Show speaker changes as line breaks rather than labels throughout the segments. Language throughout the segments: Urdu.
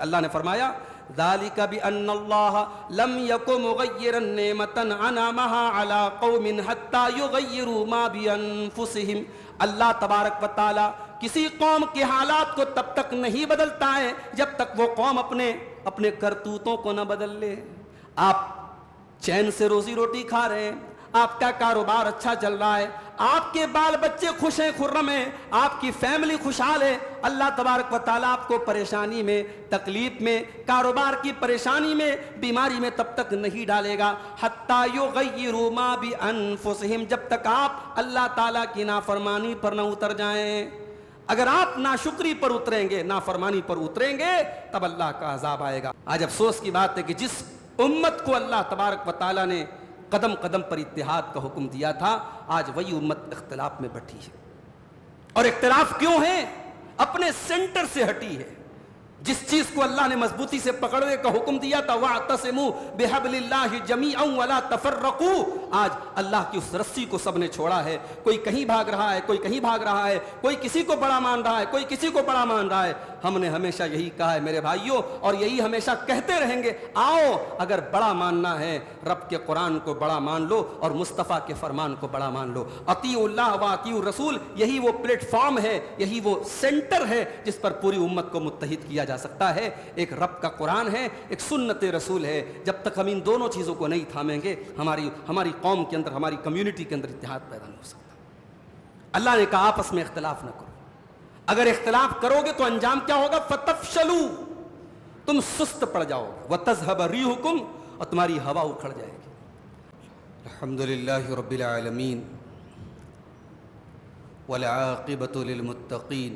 اللہ نے فرمایا ذالک بأن اللہ لم یک مغیرا نعمتا انعمها علی قوم حتی یغیروا ما بانفسہم۔ اللہ تبارک و تعالی کسی قوم کے حالات کو تب تک نہیں بدلتا ہے جب تک وہ قوم اپنے کرتوتوں کو نہ بدل لے۔ آپ چین سے روزی روٹی کھا رہے ہیں، آپ کا کاروبار اچھا چل رہا ہے، آپ کے بال بچے خوش ہیں، خرم ہیں، آپ کی فیملی خوشحال ہے، اللہ تبارک و تعالیٰ آپ کو پریشانی میں، تکلیف میں، کاروبار کی پریشانی میں، بیماری میں تب تک نہیں ڈالے گا حتی یغیروا ما بانفسہم، جب تک آپ اللہ تعالیٰ کی نافرمانی پر نہ اتر جائیں۔ اگر آپ ناشکری پر اتریں گے، نافرمانی پر اتریں گے، تب اللہ کا عذاب آئے گا۔ آج افسوس کی بات ہے کہ جس امت کو اللہ تبارک و تعالیٰ نے قدم قدم پر اتحاد کا حکم دیا تھا، آج وہی امت اختلاف میں بٹھی ہے۔ اور اختلاف کیوں ہے؟ اپنے سینٹر سے ہٹی ہے۔ جس چیز کو اللہ نے مضبوطی سے پکڑنے کا حکم دیا تھا وَاعْتَصِمُوا بِحَبْلِ اللَّهِ جَمِيعًا وَلَا تَفَرَّقُوا، آج اللہ کی اس رسی کو سب نے چھوڑا ہے۔ کوئی کہیں بھاگ رہا ہے، کوئی کہیں بھاگ رہا ہے، کوئی کسی کو بڑا مان رہا ہے، کوئی کسی کو بڑا مان رہا ہے۔ ہم نے ہمیشہ یہی کہا ہے میرے بھائیوں، اور یہی ہمیشہ کہتے رہیں گے، آؤ اگر بڑا ماننا ہے رب کے قرآن کو بڑا مان لو اور مصطفیٰ کے فرمان کو بڑا مان لو۔ اطیعوا اللہ واطیعوا الرسول، یہی وہ پلیٹ فارم ہے، یہی وہ سینٹر ہے جس پر پوری امت کو متحد کیا جا سکتا ہے۔ ایک رب کا قرآن ہے، ایک سنت رسول ہے۔ جب تک ہم ان دونوں چیزوں کو نہیں تھامیں گے، ہماری قوم کے اندر، ہماری کمیونٹی کے اندر اتحاد پیدا نہیں ہو سکتا۔ اللہ نے کہا آپس میں اختلاف نہ کرو، اگر اختلاف کرو گے تو انجام کیا ہوگا؟ فتفشلوا، تم سست پڑ جاؤ گے، وتذهب ريحكم، اور تمہاری ہوا اکھڑ جائے گی۔ الحمدللہ رب العالمین والعاقبۃ للمتقین،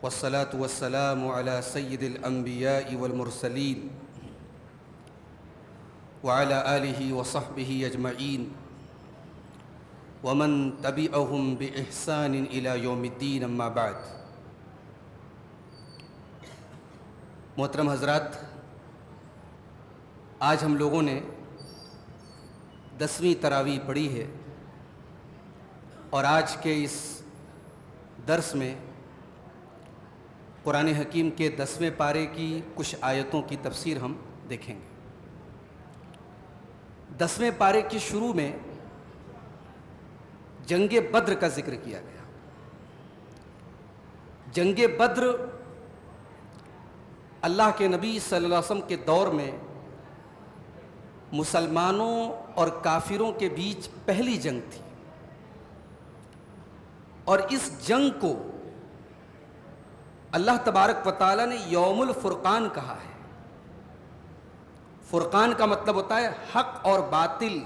والصلاة والسلام على سید الانبیاء والمرسلین وعلى آلہ وصحبہ اجمعین ومن تبعهم بإحسان إلى یوم الدین، اما بعد۔ محترم حضرات، آج ہم لوگوں نے 10ویں تراویح پڑھی ہے، اور آج کے اس درس میں قرآن حکیم کے 10ویں پارے کی کچھ آیتوں کی تفسیر ہم دیکھیں گے۔ 10ویں پارے کی شروع میں جنگ بدر کا ذکر کیا گیا۔ جنگ بدر اللہ کے نبی صلی اللہ علیہ وسلم کے دور میں مسلمانوں اور کافروں کے بیچ پہلی جنگ تھی، اور اس جنگ کو اللہ تبارک و تعالیٰ نے یوم الفرقان کہا ہے۔ فرقان کا مطلب ہوتا ہے حق اور باطل،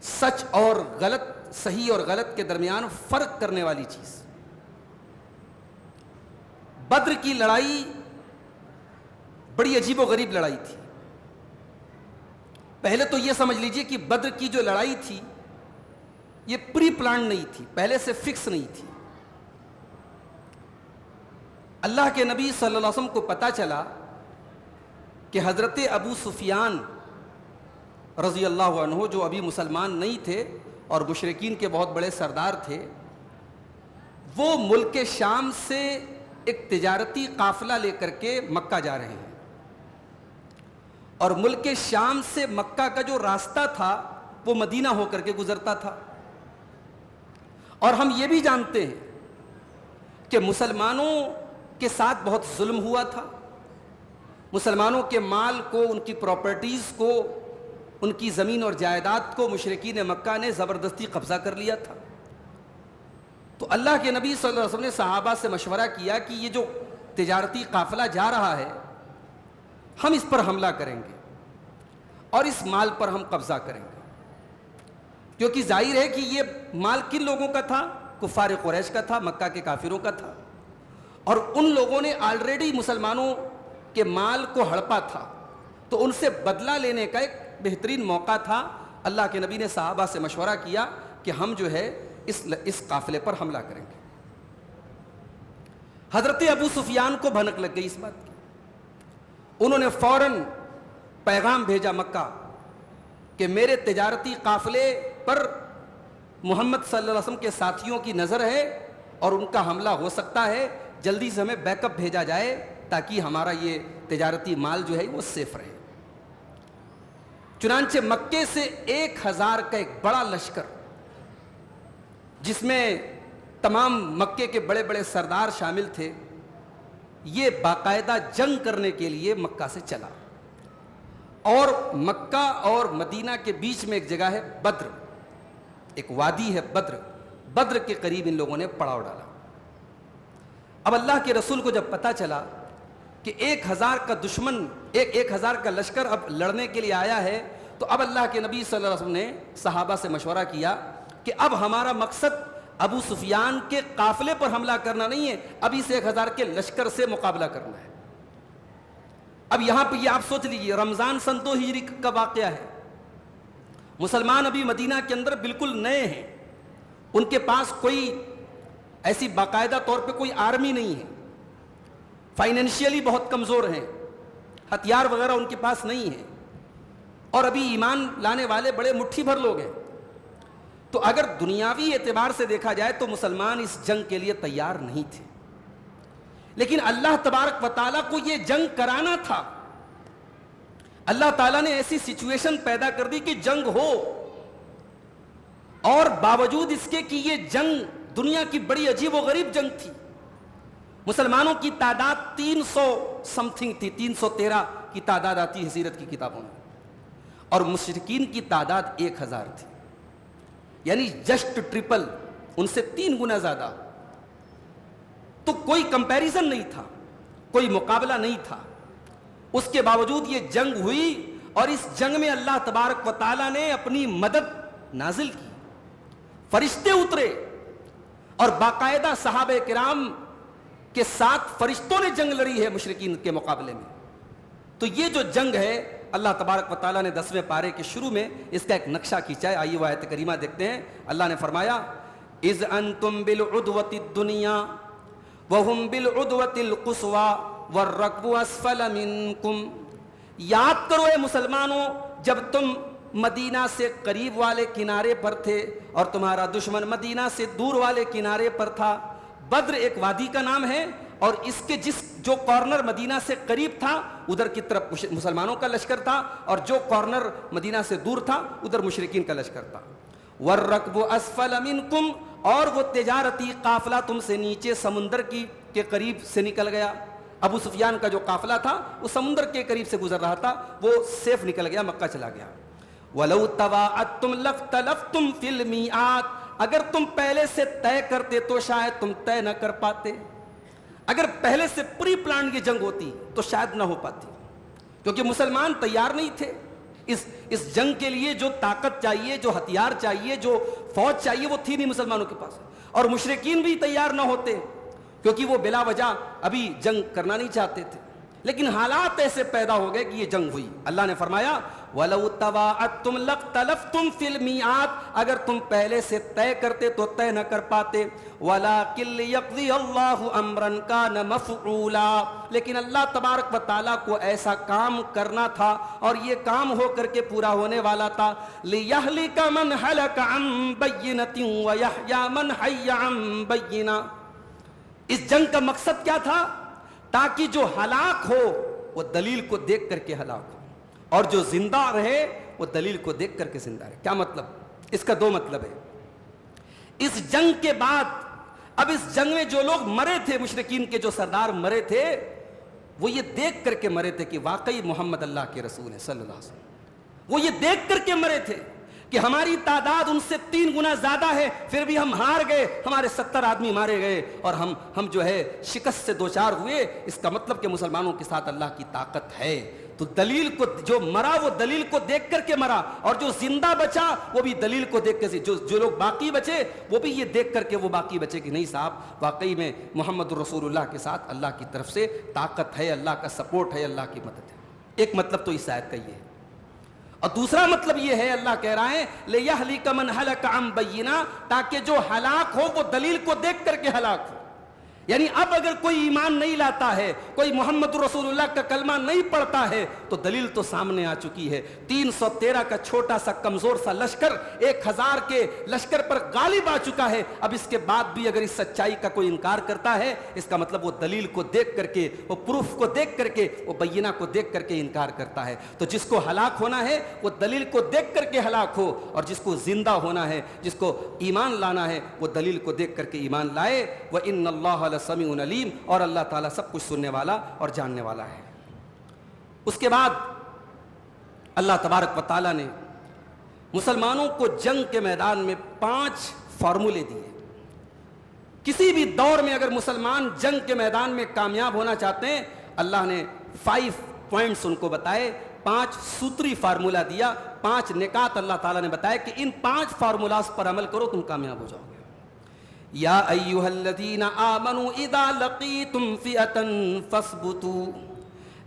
سچ اور غلط، صحیح اور غلط کے درمیان فرق کرنے والی چیز۔ بدر کی لڑائی بڑی عجیب و غریب لڑائی تھی۔ پہلے تو یہ سمجھ لیجئے کہ بدر کی جو لڑائی تھی یہ پری پلان نہیں تھی، پہلے سے فکس نہیں تھی۔ اللہ کے نبی صلی اللہ علیہ وسلم کو پتہ چلا کہ حضرت ابو سفیان رضی اللہ عنہ، جو ابھی مسلمان نہیں تھے اور مشرکین کے بہت بڑے سردار تھے، وہ ملک شام سے ایک تجارتی قافلہ لے کر کے مکہ جا رہے ہیں، اور ملک شام سے مکہ کا جو راستہ تھا وہ مدینہ ہو کر کے گزرتا تھا۔ اور ہم یہ بھی جانتے ہیں کہ مسلمانوں کے ساتھ بہت ظلم ہوا تھا، مسلمانوں کے مال کو، ان کی پراپرٹیز کو، ان کی زمین اور جائیداد کو مشرکین مکہ نے زبردستی قبضہ کر لیا تھا۔ تو اللہ کے نبی صلی اللہ علیہ وسلم نے صحابہ سے مشورہ کیا کہ یہ جو تجارتی قافلہ جا رہا ہے، ہم اس پر حملہ کریں گے اور اس مال پر ہم قبضہ کریں گے، کیونکہ ظاہر ہے کہ یہ مال کن لوگوں کا تھا؟ کفار قریش کا تھا، مکہ کے کافروں کا تھا، اور ان لوگوں نے آلریڈی مسلمانوں کے مال کو ہڑپا تھا، تو ان سے بدلہ لینے کا ایک بہترین موقع تھا۔ اللہ کے نبی نے صحابہ سے مشورہ کیا کہ ہم جو ہے اس قافلے پر حملہ کریں گے۔ حضرت ابو سفیان کو بھنک لگ گئی اس بات کی، انہوں نے فوراً پیغام بھیجا مکہ کہ میرے تجارتی قافلے پر محمد صلی اللہ علیہ وسلم کے ساتھیوں کی نظر ہے اور ان کا حملہ ہو سکتا ہے، جلدی سے ہمیں بیک اپ بھیجا جائے تاکہ ہمارا یہ تجارتی مال جو ہے وہ سیف رہے۔ چنانچہ مکے سے 1000 کا ایک بڑا لشکر، جس میں تمام مکے کے بڑے بڑے سردار شامل تھے، یہ باقاعدہ جنگ کرنے کے لیے مکہ سے چلا، اور مکہ اور مدینہ کے بیچ میں ایک جگہ ہے بدر، ایک وادی ہے بدر کے قریب ان لوگوں نے پڑاؤ ڈالا۔ اب اللہ کے رسول کو جب پتہ چلا کہ 1000 کا دشمن، 1000 کا لشکر اب لڑنے کے لیے آیا ہے، تو اب اللہ کے نبی صلی اللہ علیہ وسلم نے صحابہ سے مشورہ کیا کہ اب ہمارا مقصد ابو سفیان کے قافلے پر حملہ کرنا نہیں ہے، اب اس 1000 کے لشکر سے مقابلہ کرنا ہے۔ اب یہاں پہ یہ آپ سوچ لیجیے، رمضان سن 2 ہجری کا واقعہ ہے، مسلمان ابھی مدینہ کے اندر بالکل نئے ہیں، ان کے پاس کوئی ایسی باقاعدہ طور پہ کوئی آرمی نہیں ہے، فائنینشیلی بہت کمزور ہیں، ہتھیار وغیرہ ان کے پاس نہیں ہے، اور ابھی ایمان لانے والے بڑے مٹھی بھر لوگ ہیں۔ تو اگر دنیاوی اعتبار سے دیکھا جائے تو مسلمان اس جنگ کے لیے تیار نہیں تھے، لیکن اللہ تبارک و تعالیٰ کو یہ جنگ کرانا تھا۔ اللہ تعالیٰ نے ایسی سچویشن پیدا کر دی کہ جنگ ہو، اور باوجود اس کے کہ یہ جنگ دنیا کی بڑی عجیب و غریب جنگ تھی، مسلمانوں کی تعداد 300 سم تھنگ تھی، 313 کی تعداد آتی ہے سیرت کی کتابوں میں، اور مشرکین کی تعداد 1000 تھی، یعنی جسٹ ٹرپل، ان سے 3 گنا زیادہ۔ تو کوئی کمپیریزن نہیں تھا، کوئی مقابلہ نہیں تھا، اس کے باوجود یہ جنگ ہوئی، اور اس جنگ میں اللہ تبارک و تعالیٰ نے اپنی مدد نازل کی، فرشتے اترے، اور باقاعدہ صحابہ کرام کے ساتھ فرشتوں نے جنگ لڑی ہے مشرکین کے مقابلے میں۔ تو یہ جو جنگ ہے، اللہ تبارک و تعالیٰ نے 10ویں پارے کے شروع میں اس کا ایک نقشہ کھینچا ہے۔ آئیے وہ آیت کریمہ دیکھتے ہیں۔ اللہ نے فرمایا اذ انتم بالعدوۃ الدنیا وهم بالعدوۃ القصوى والركب اسفل منکم، یاد کرو اے مسلمانوں جب تم مدینہ سے قریب والے کنارے پر تھے اور تمہارا دشمن مدینہ سے دور والے کنارے پر تھا۔ بدر ایک وادی کا نام ہے، اور اس کے جو کارنر مدینہ سے قریب تھا ادھر کی طرف مسلمانوں کا لشکر تھا، اور جو کارنر مدینہ سے دور تھا ادھر مشرکین کا لشکر تھا۔ وَالرَّكْبُ أَسْفَلَ مِنْكُمْ، اور وہ تجارتی قافلہ تم سے نیچے سمندر کے قریب سے نکل گیا۔ ابو سفیان کا جو قافلہ تھا وہ سمندر کے قریب سے گزر رہا تھا، وہ سیف نکل گیا، مکہ چلا گیا۔ وَلَوْ تَوَاعَدتُّمْ لَاخْتَلَفْتُمْ فِي الْمِيعَادِ، اگر تم پہلے سے طے کرتے تو شاید تم طے نہ کر پاتے، اگر پہلے سے پری پلان کی جنگ ہوتی تو شاید نہ ہو پاتی، کیونکہ مسلمان تیار نہیں تھے اس جنگ کے لیے۔ جو طاقت چاہیے، جو ہتھیار چاہیے، جو فوج چاہیے، وہ تھی نہیں مسلمانوں کے پاس، اور مشرکین بھی تیار نہ ہوتے کیونکہ وہ بلا وجہ ابھی جنگ کرنا نہیں چاہتے تھے، لیکن حالات ایسے پیدا ہو گئے کہ یہ جنگ ہوئی۔ اللہ نے فرمایا وَلَوْ تَوَاعَدتُّمْ لَاخْتَلَفْتُمْ فِي الْمِيعَادِ، اگر تم پہلے سے طے کرتے تو طے نہ کر پاتے۔ وَلَٰكِن لِّيَقْضِيَ اللَّهُ أَمْرًا كَانَ مَفْعُولًا، لیکن اللہ تبارک و تعالیٰ کو ایسا کام کرنا تھا، اور یہ کام ہو کر کے پورا ہونے والا تھا۔ لِيَهْلِكَ مَنْ هَلَكَ عَن بَيِّنَةٍ وَيَحْيَىٰ مَنْ حَيَّ عَن بَيِّنَةٍ، اس جنگ کا مقصد کیا تھا؟ تاکہ جو ہلاک ہو وہ دلیل کو دیکھ کر کے ہلاک ہو، اور جو زندہ رہے وہ دلیل کو دیکھ کر کے زندہ رہے۔ کیا مطلب؟ اس کا 2 مطلب ہے۔ اس جنگ کے بعد، اب اس جنگ میں جو لوگ مرے تھے، مشرکین کے جو سردار مرے تھے، وہ یہ دیکھ کر کے مرے تھے کہ واقعی محمد اللہ کے رسول ہیں صلی اللہ علیہ وسلم۔ وہ یہ دیکھ کر کے مرے تھے کہ ہماری تعداد ان سے 3 گنا زیادہ ہے، پھر بھی ہم ہار گئے، ہمارے 70 آدمی مارے گئے، اور ہم جو ہے شکست سے دوچار ہوئے۔ اس کا مطلب کہ مسلمانوں کے ساتھ اللہ کی طاقت ہے۔ تو دلیل کو، جو مرا وہ دلیل کو دیکھ کر کے مرا، اور جو زندہ بچا وہ بھی دلیل کو دیکھ کر، جو لوگ باقی بچے وہ بھی یہ دیکھ کر کے وہ باقی بچے کہ نہیں صاحب، واقعی میں محمد رسول اللہ کے ساتھ اللہ کی طرف سے طاقت ہے، اللہ کا سپورٹ ہے، اللہ کی مدد ہے۔ ایک مطلب تو اس آیت کا یہ ہے، اور دوسرا مطلب یہ ہے، اللہ کہہ رہا ہے لِيَهْلِكَ مَنْ هَلَكَ عَن بَيِّنَةٍ، تاکہ جو ہلاک ہو وہ دلیل کو دیکھ کر کے ہلاک ہو۔ یعنی اب اگر کوئی ایمان نہیں لاتا ہے، کوئی محمد رسول اللہ کا کلمہ نہیں پڑھتا ہے، تو دلیل تو سامنے آ چکی ہے۔ 313 کا چھوٹا سا کمزور سا لشکر 1000 کے لشکر پر غالب آ چکا ہے۔ اب اس کے بعد بھی اگر اس سچائی کا کوئی انکار کرتا ہے، اس کا مطلب وہ دلیل کو دیکھ کر کے، وہ پروف کو دیکھ کر کے، وہ بینہ کو دیکھ کر کے انکار کرتا ہے۔ تو جس کو ہلاک ہونا ہے وہ دلیل کو دیکھ کر کے ہلاک ہو، اور جس کو زندہ ہونا ہے، جس کو ایمان لانا ہے، وہ دلیل کو دیکھ کر کے ایمان لائے۔ وَإِنَّ اللَّهَ لَسَمِيعٌ عَلِيمٌ، اور اللہ تعالیٰ سب کچھ سننے والا اور جاننے والا ہے۔ اس کے بعد اللہ تبارک و تعالیٰ نے مسلمانوں کو جنگ کے میدان میں 5 فارمولے دیے۔ کسی بھی دور میں اگر مسلمان جنگ کے میدان میں کامیاب ہونا چاہتے ہیں، اللہ نے 5 پوائنٹس ان کو بتائے، 5 سوتری فارمولا دیا، 5 نکات اللہ تعالیٰ نے بتایا کہ ان 5 فارمولاز پر عمل کرو، تم کامیاب ہو جاؤ گے۔ یا ایھا الذین آمنوا اذا لقیتم فئۃ فاثبتوا،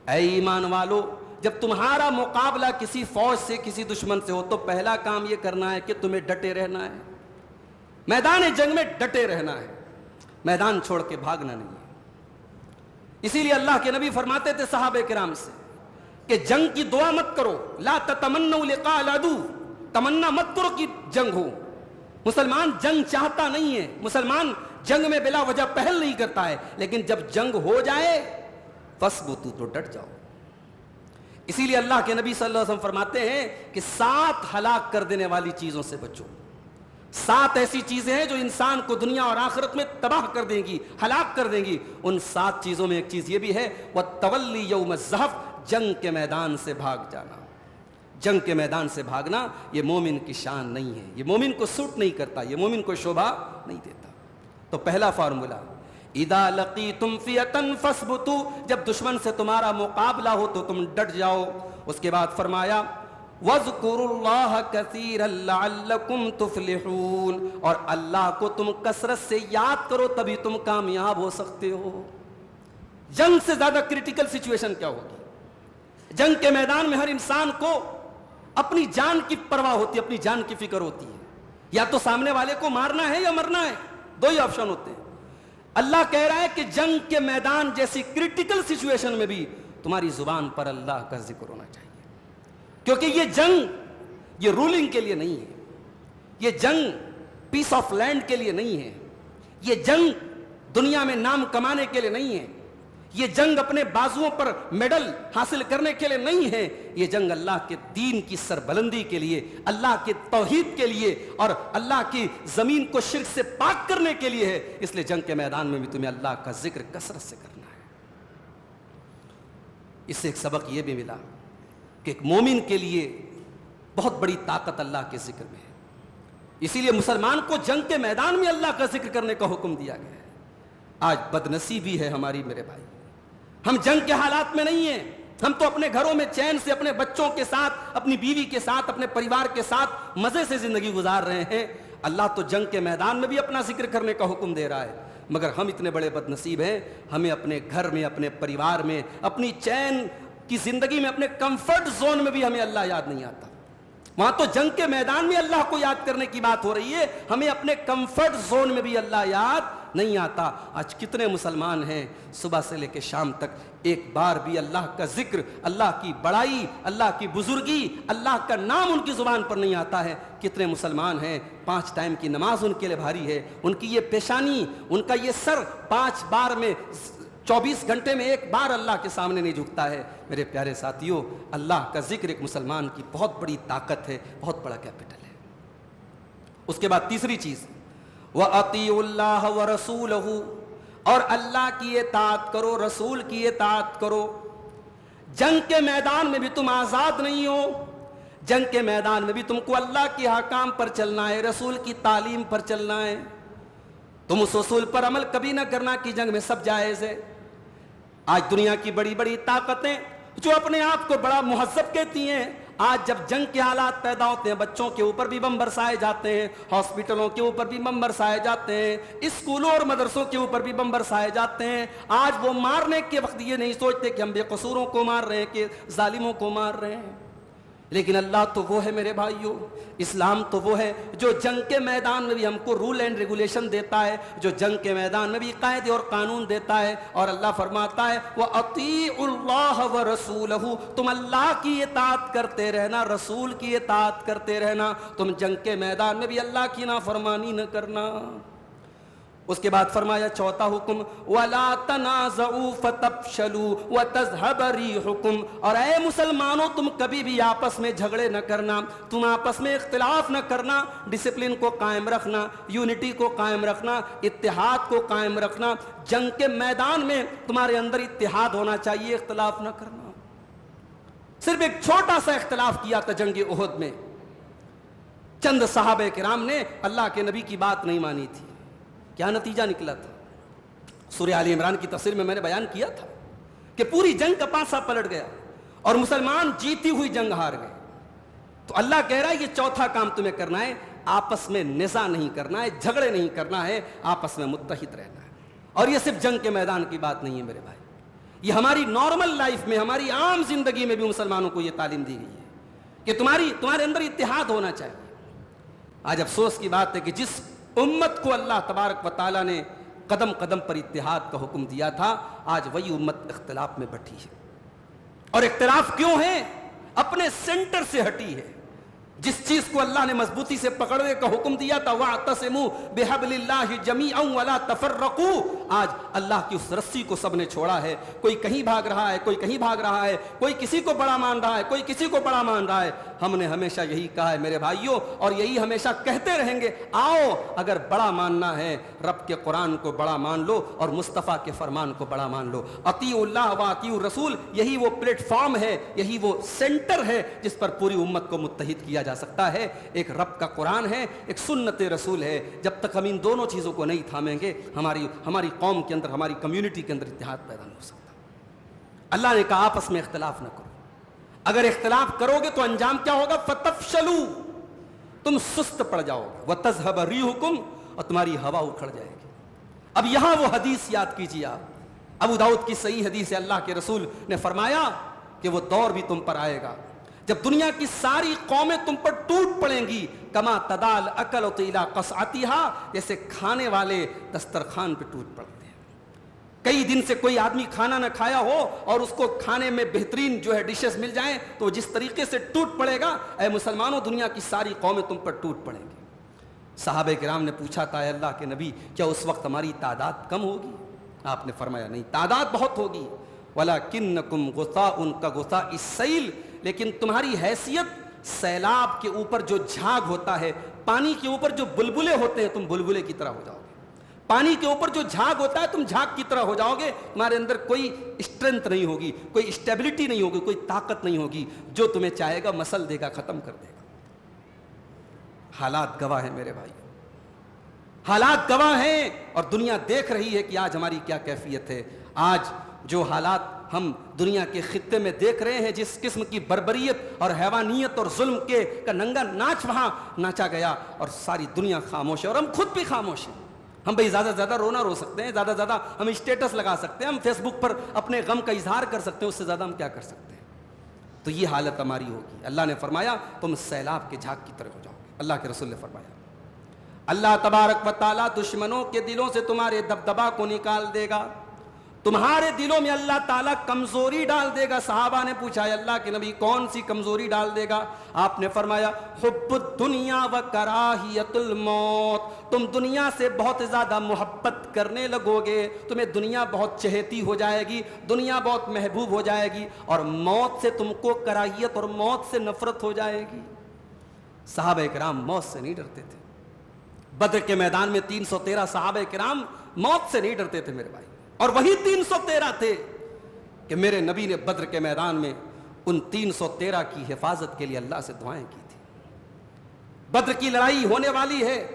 اے ایمان والو، جب تمہارا مقابلہ کسی فوج سے، کسی دشمن سے ہو، تو پہلا کام یہ کرنا ہے کہ تمہیں ڈٹے رہنا ہے، میدان جنگ میں ڈٹے رہنا ہے، میدان چھوڑ کے بھاگنا نہیں ہے۔ اسی لیے اللہ کے نبی فرماتے تھے صحابہ کرام سے کہ جنگ کی دعا مت کرو، لا تتمنوا لقاء العدو، تمنا مت کرو کہ جنگ ہو۔ مسلمان جنگ چاہتا نہیں ہے، مسلمان جنگ میں بلا وجہ پہل نہیں کرتا ہے، لیکن جب جنگ ہو جائے فاثبتوا، تو ڈٹ جاؤ۔ اسی لیے اللہ کے نبی صلی اللہ علیہ وسلم فرماتے ہیں کہ 7 ہلاک کر دینے والی چیزوں سے بچو۔ 7 ایسی چیزیں ہیں جو انسان کو دنیا اور آخرت میں تباہ کر دیں گی، ہلاک کر دیں گی۔ ان 7 چیزوں میں ایک چیز یہ بھی ہے، وَالتَّوَلِّ يَوْمَ الزَّحْفِ، جنگ کے میدان سے بھاگ جانا۔ جنگ کے میدان سے بھاگنا یہ مومن کی شان نہیں ہے، یہ مومن کو سوٹ نہیں کرتا، یہ مومن کو شوبھا نہیں دیتا۔ تو پہلا فارمولا، اذا لقیتم فئۃ فاثبتوا، جب دشمن سے تمہارا مقابلہ ہو تو تم ڈٹ جاؤ۔ اس کے بعد فرمایا وَاذْكُرُوا اللَّهَ كَثِيرًا لَعَلَّكُمْ تُفْلِحُونَ، اور اللہ کو تم کثرت سے یاد کرو، تبھی تم کامیاب ہو سکتے ہو۔ جنگ سے زیادہ کریٹیکل سچویشن کیا ہوگی؟ جنگ کے میدان میں ہر انسان کو اپنی جان کی پرواہ ہوتی ہے، اپنی جان کی فکر ہوتی ہے، یا تو سامنے والے کو مارنا ہے یا مرنا ہے، 2 ہی آپشن ہوتے ہیں۔ اللہ کہہ رہا ہے کہ جنگ کے میدان جیسی کریٹیکل سچویشن میں بھی تمہاری زبان پر اللہ کا ذکر ہونا چاہیے، کیونکہ یہ جنگ یہ رولنگ کے لیے نہیں ہے، یہ جنگ پیس آف لینڈ کے لیے نہیں ہے، یہ جنگ دنیا میں نام کمانے کے لیے نہیں ہے، یہ جنگ اپنے بازوؤں پر میڈل حاصل کرنے کے لیے نہیں ہے، یہ جنگ اللہ کے دین کی سربلندی کے لیے، اللہ کے توحید کے لیے، اور اللہ کی زمین کو شرک سے پاک کرنے کے لیے ہے۔ اس لیے جنگ کے میدان میں بھی تمہیں اللہ کا ذکر کثرت سے کرنا ہے۔ اس سے ایک سبق یہ بھی ملا کہ ایک مومن کے لیے بہت بڑی طاقت اللہ کے ذکر میں ہے، اسی لیے مسلمان کو جنگ کے میدان میں اللہ کا ذکر کرنے کا حکم دیا گیا ہے۔ آج بدنصیبی ہے ہماری میرے بھائی، ہم جنگ کے حالات میں نہیں ہیں، ہم تو اپنے گھروں میں چین سے اپنے بچوں کے ساتھ، اپنی بیوی کے ساتھ، اپنے پریوار کے ساتھ مزے سے زندگی گزار رہے ہیں۔ اللہ تو جنگ کے میدان میں بھی اپنا ذکر کرنے کا حکم دے رہا ہے، مگر ہم اتنے بڑے بدنصیب ہیں، ہمیں اپنے گھر میں، اپنے پریوار میں، اپنی چین کی زندگی میں، اپنے کمفرٹ زون میں بھی ہمیں اللہ یاد نہیں آتا۔ وہاں تو جنگ کے میدان میں اللہ کو یاد کرنے کی بات ہو رہی ہے، ہمیں اپنے کمفرٹ زون میں بھی اللہ یاد نہیں آتا۔ آج کتنے مسلمان ہیں صبح سے لے کے شام تک ایک بار بھی اللہ کا ذکر، اللہ کی بڑائی، اللہ کی بزرگی، اللہ کا نام ان کی زبان پر نہیں آتا ہے۔ کتنے مسلمان ہیں 5 ٹائم کی نماز ان کے لیے بھاری ہے، ان کی یہ پیشانی، ان کا یہ سر 5 بار میں 24 گھنٹے میں 1 بار اللہ کے سامنے نہیں جھکتا ہے۔ میرے پیارے ساتھیوں، اللہ کا ذکر ایک مسلمان کی بہت بڑی طاقت ہے، بہت بڑا کیپٹل ہے۔ اس کے بعد تیسری چیز، وَأَطِيعُوا اللَّهَ وَرَسُولَهُ، اور اللہ کی اطاعت کرو، رسول کی اطاعت کرو۔ جنگ کے میدان میں بھی تم آزاد نہیں ہو، جنگ کے میدان میں بھی تم کو اللہ کے حکام پر چلنا ہے، رسول کی تعلیم پر چلنا ہے۔ تم اس اصول پر عمل کبھی نہ کرنا کہ جنگ میں سب جائز ہے۔ آج دنیا کی بڑی بڑی طاقتیں جو اپنے آپ کو بڑا مہذب کہتی ہیں، آج جب جنگ کے حالات پیدا ہوتے ہیں، بچوں کے اوپر بھی بم برسائے جاتے ہیں، ہاسپٹلوں کے اوپر بھی بم برسائے جاتے ہیں، اسکولوں اور مدرسوں کے اوپر بھی بم برسائے جاتے ہیں۔ آج وہ مارنے کے وقت یہ نہیں سوچتے کہ ہم بے قصوروں کو مار رہے ہیں کہ ظالموں کو مار رہے ہیں۔ لیکن اللہ تو وہ ہے میرے بھائیوں، اسلام تو وہ ہے جو جنگ کے میدان میں بھی ہم کو رول اینڈ ریگولیشن دیتا ہے، جو جنگ کے میدان میں بھی قاعدے اور قانون دیتا ہے. اور اللہ فرماتا ہے وَأَطِيعُوا اللَّهَ وَرَسُولَهُ، تم اللہ کی اطاعت کرتے رہنا، رسول کی اطاعت کرتے رہنا، تم جنگ کے میدان میں بھی اللہ کی نافرمانی نہ کرنا. اس کے بعد فرمایا چوتھا حکم وَلَا تَنَازَعُوا فَتَفْشَلُوا وَتَذْهَبَ رِيحُكُمْ، اور اے مسلمانوں تم کبھی بھی آپس میں جھگڑے نہ کرنا، تم آپس میں اختلاف نہ کرنا، ڈسپلن کو قائم رکھنا، یونٹی کو قائم رکھنا، اتحاد کو قائم رکھنا. جنگ کے میدان میں تمہارے اندر اتحاد ہونا چاہیے، اختلاف نہ کرنا. صرف ایک چھوٹا سا اختلاف کیا تھا جنگ احد میں، چند صحابہ کرام نے اللہ کے نبی کی بات نہیں مانی تھی. کیا نتیجہ نکلا تھا؟ سورہ آل عمران کی تفسیر میں نے بیان کیا تھا کہ پوری جنگ کا پانسا پلٹ گیا اور مسلمان جیتی ہوئی جنگ ہار گئے. تو اللہ کہہ رہا ہے یہ چوتھا کام تمہیں کرنا ہے، آپس میں نزاع نہیں کرنا ہے، جھگڑے نہیں کرنا ہے، آپس میں متحد رہنا ہے. اور یہ صرف جنگ کے میدان کی بات نہیں ہے میرے بھائی، یہ ہماری نارمل لائف میں، ہماری عام زندگی میں بھی مسلمانوں کو یہ تعلیم دی گئی ہے کہ تمہارے اندر اتحاد ہونا چاہیے. آج افسوس کی بات ہے کہ جس امت کو اللہ تبارک و تعالیٰ نے قدم قدم پر اتحاد کا حکم دیا تھا، آج وہی امت اختلاف میں بٹھی ہے. اور اختلاف کیوں ہے؟ اپنے سینٹر سے ہٹی ہے. جس چیز کو اللہ نے مضبوطی سے پکڑنے کا حکم دیا تھا وَاعْتَصِمُوا بِحَبْلِ اللَّهِ جَمِيعًا وَلَا تَفَرَّقُوا، آج اللہ کی اس رسی کو سب نے چھوڑا ہے. کوئی کہیں بھاگ رہا ہے، کوئی کہیں بھاگ رہا ہے، کوئی کسی کو بڑا مان رہا ہے، کوئی کسی کو بڑا مان رہا ہے. ہم نے ہمیشہ یہی کہا ہے میرے بھائیوں، اور یہی ہمیشہ کہتے رہیں گے، آؤ اگر بڑا ماننا ہے رب کے قرآن کو بڑا مان لو اور مصطفیٰ کے فرمان کو بڑا مان لو. اطیعوا اللہ واطیعوا الرسول، یہی وہ پلیٹ فارم ہے، یہی وہ سینٹر ہے جس پر پوری امت کو متحد کیا جا سکتا ہے. ایک رب کا قرآن ہے، ایک سنت رسول ہے. جب تک ہم ان دونوں چیزوں کو نہیں تھامیں گے ہماری قوم کے اندر، ہماری کمیونٹی کے اندر اتحاد پیدا نہیں ہو سکتا. اللہ نے کہا آپس میں اختلاف نہ کرو. اگر اختلاف کرو گے تو انجام کیا ہوگا؟ فتفشلوا، تم سست پڑ جاؤ گے، وتذهب ريحكم، اور تمہاری ہوا اکھڑ جائے گی. اب یہاں وہ حدیث یاد کیجیے آپ، ابو داؤد کی صحیح حدیث ہے، اللہ کے رسول نے فرمایا کہ وہ دور بھی تم پر آئے گا جب دنیا کی ساری قومیں تم پر ٹوٹ پڑیں گی، کما تدال اکلۃ الی قصعتها، جیسے کھانے والے دسترخوان پہ ٹوٹ پڑتے ہیں. کئی دن سے کوئی آدمی کھانا نہ کھایا ہو اور اس کو کھانے میں بہترین جو ہے ڈشز مل جائیں تو جس طریقے سے ٹوٹ پڑے گا، اے مسلمانوں دنیا کی ساری قومیں تم پر ٹوٹ پڑیں گی. صحابہ کرام نے پوچھا تھا اے اللہ کے نبی کیا اس وقت ہماری تعداد کم ہوگی؟ آپ نے فرمایا نہیں، تعداد بہت ہوگی. وَلَكِنَّكُمْ غُثَاءٌ كَغُثَاءِ السَّيْلِ، لیکن تمہاری حیثیت سیلاب کے اوپر جو جھاگ ہوتا ہے، پانی کے اوپر جو بلبلے ہوتے ہیں، تم بلبلے کی طرح ہو جاؤ گے. پانی کے اوپر جو جھاگ ہوتا ہے تم جھاگ کی طرح ہو جاؤ گے. تمہارے اندر کوئی اسٹرینتھ نہیں ہوگی، کوئی اسٹیبلٹی نہیں ہوگی، کوئی طاقت نہیں ہوگی. جو تمہیں چاہے گا مسل دے گا، ختم کر دے گا. حالات گواہ ہیں میرے بھائی، حالات گواہ ہیں، اور دنیا دیکھ رہی ہے کہ آج ہماری کیا کیفیت ہے. آج جو حالات ہم دنیا کے خطے میں دیکھ رہے ہیں، جس قسم کی بربریت اور حیوانیت اور ظلم کا ننگا ناچ وہاں ناچا گیا، اور ساری دنیا خاموش ہے اور ہم خود بھی خاموش ہیں. ہم بھئی زیادہ سے زیادہ رونا رو سکتے ہیں، زیادہ سے زیادہ ہم اسٹیٹس لگا سکتے ہیں، ہم فیس بک پر اپنے غم کا اظہار کر سکتے ہیں، اس سے زیادہ ہم کیا کر سکتے ہیں؟ تو یہ حالت ہماری ہوگی. اللہ نے فرمایا تم سیلاب کے جھاگ کی طرح ہو جاؤ گے. اللہ کے رسول نے فرمایا اللہ تبارک و تعالیٰ دشمنوں کے دلوں سے تمہارے دبدبا کو نکال دے گا، تمہارے دلوں میں اللہ تعالیٰ کمزوری ڈال دے گا. صحابہ نے پوچھا ہے اللہ کے نبی کون سی کمزوری ڈال دے گا؟ آپ نے فرمایا حب الدنیا و کراہیت الموت، تم دنیا سے بہت زیادہ محبت کرنے لگو گے، تمہیں دنیا بہت چہیتی ہو جائے گی، دنیا بہت محبوب ہو جائے گی، اور موت سے تم کو کراہیت اور موت سے نفرت ہو جائے گی. صحابہ کرام موت سے نہیں ڈرتے تھے. بدر کے میدان میں 313 صحابہ کرام موت سے نہیں ڈرتے تھے میرے بھائی، اور وہی 313 تھے کہ میرے نبی نے بدر کے میدان میں ان 313 کی حفاظت کے لیے اللہ سے دعائیں کی تھی. بدر کی لڑائی ہونے والی ہے،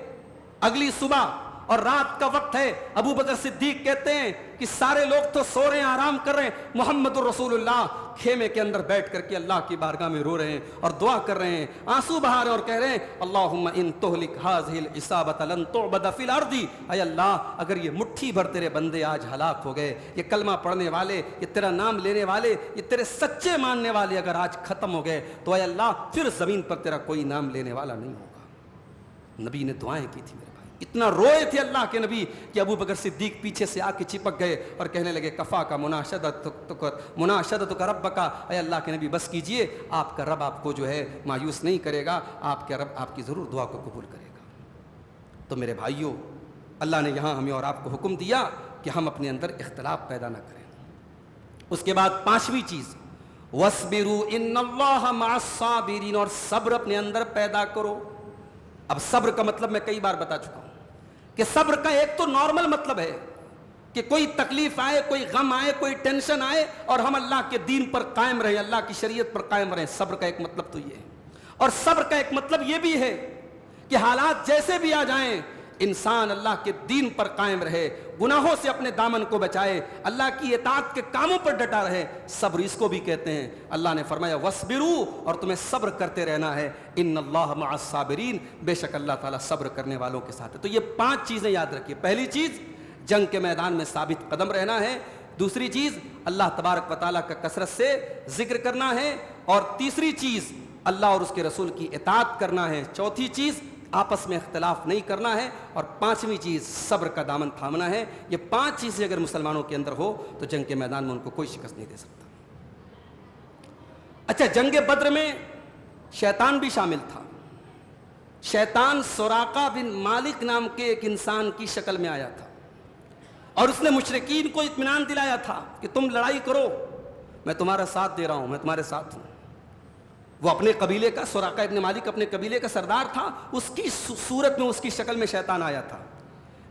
اگلی صبح اور رات کا وقت ہے. ابو بکر صدیق کہتے ہیں کہ سارے لوگ تو سو رہے ہیں, آرام کر رہے ہیں, محمد الرسول اللہ خیمے کے اندر بیٹھ کر کے اللہ کی بارگاہ میں رو رہے ہیں اور دعا کر رہے ہیں, آنسو بہا رہے ہیں اور کہہ رہے ہیں اللہم ان تہلک ہذہ العصابۃ لن تعبد فی الارض. اے اللہ اگر یہ مٹھی بھر تیرے بندے آج ہلاک ہو گئے, یہ کلمہ پڑھنے والے, یہ تیرا نام لینے والے, یہ تیرے سچے ماننے والے اگر آج ختم ہو گئے تو اے اللہ پھر زمین پر تیرا کوئی نام لینے والا نہیں ہوگا. نبی نے دعائیں کی تھی میرے بھائی, اتنا روئے تھے اللہ کے نبی کہ ابو بکر صدیق پیچھے سے آ کے چپک گئے اور کہنے لگے کفا کا مناشدتک ربک. اے اللہ کے نبی بس کیجئے, آپ کا رب آپ کو جو ہے مایوس نہیں کرے گا, آپ کے رب آپ کی ضرور دعا کو قبول کرے گا. تو میرے بھائیوں, اللہ نے یہاں ہمیں اور آپ کو حکم دیا کہ ہم اپنے اندر اختلاف پیدا نہ کریں. اس کے بعد پانچویں چیز وَاصْبِرُوا إِنَّ اللَّهَ مَعَ الصَّابِرِينَ, اور صبر اپنے اندر پیدا کرو. اب صبر کا مطلب میں کئی بار بتا چکا ہوں کہ صبر کا ایک تو نارمل مطلب ہے کہ کوئی تکلیف آئے, کوئی غم آئے, کوئی ٹینشن آئے اور ہم اللہ کے دین پر قائم رہیں, اللہ کی شریعت پر قائم رہیں. صبر کا ایک مطلب تو یہ ہے. اور صبر کا ایک مطلب یہ بھی ہے کہ حالات جیسے بھی آ جائیں انسان اللہ کے دین پر قائم رہے, گناہوں سے اپنے دامن کو بچائے, اللہ کی اطاعت کے کاموں پر ڈٹا رہے. صبر اس کو بھی کہتے ہیں. اللہ نے فرمایا وَاصْبِرُوا, اور تمہیں صبر کرتے رہنا ہے. ان اللہ مع الصابرین, بے شک اللہ تعالیٰ صبر کرنے والوں کے ساتھ ہے. تو یہ 5 چیزیں یاد رکھیے. پہلی چیز جنگ کے میدان میں ثابت قدم رہنا ہے. دوسری چیز اللہ تبارک و تعالیٰ کا کثرت سے ذکر کرنا ہے. اور تیسری چیز اللہ اور اس کے رسول کی اطاعت کرنا ہے. چوتھی چیز آپس میں اختلاف نہیں کرنا ہے. اور پانچویں چیز صبر کا دامن تھامنا ہے. یہ 5 چیزیں اگر مسلمانوں کے اندر ہو تو جنگ کے میدان میں ان کو کوئی شکست نہیں دے سکتا. اچھا, جنگ بدر میں شیطان بھی شامل تھا. شیطان سراقہ بن مالک نام کے ایک انسان کی شکل میں آیا تھا اور اس نے مشرکین کو اطمینان دلایا تھا کہ تم لڑائی کرو, میں تمہارا ساتھ دے رہا ہوں, میں تمہارے ساتھ ہوں. وہ اپنے قبیلے کا, سراقہ ابن مالک اپنے قبیلے کا سردار تھا. اس کی صورت میں, اس کی شکل میں شیطان آیا تھا.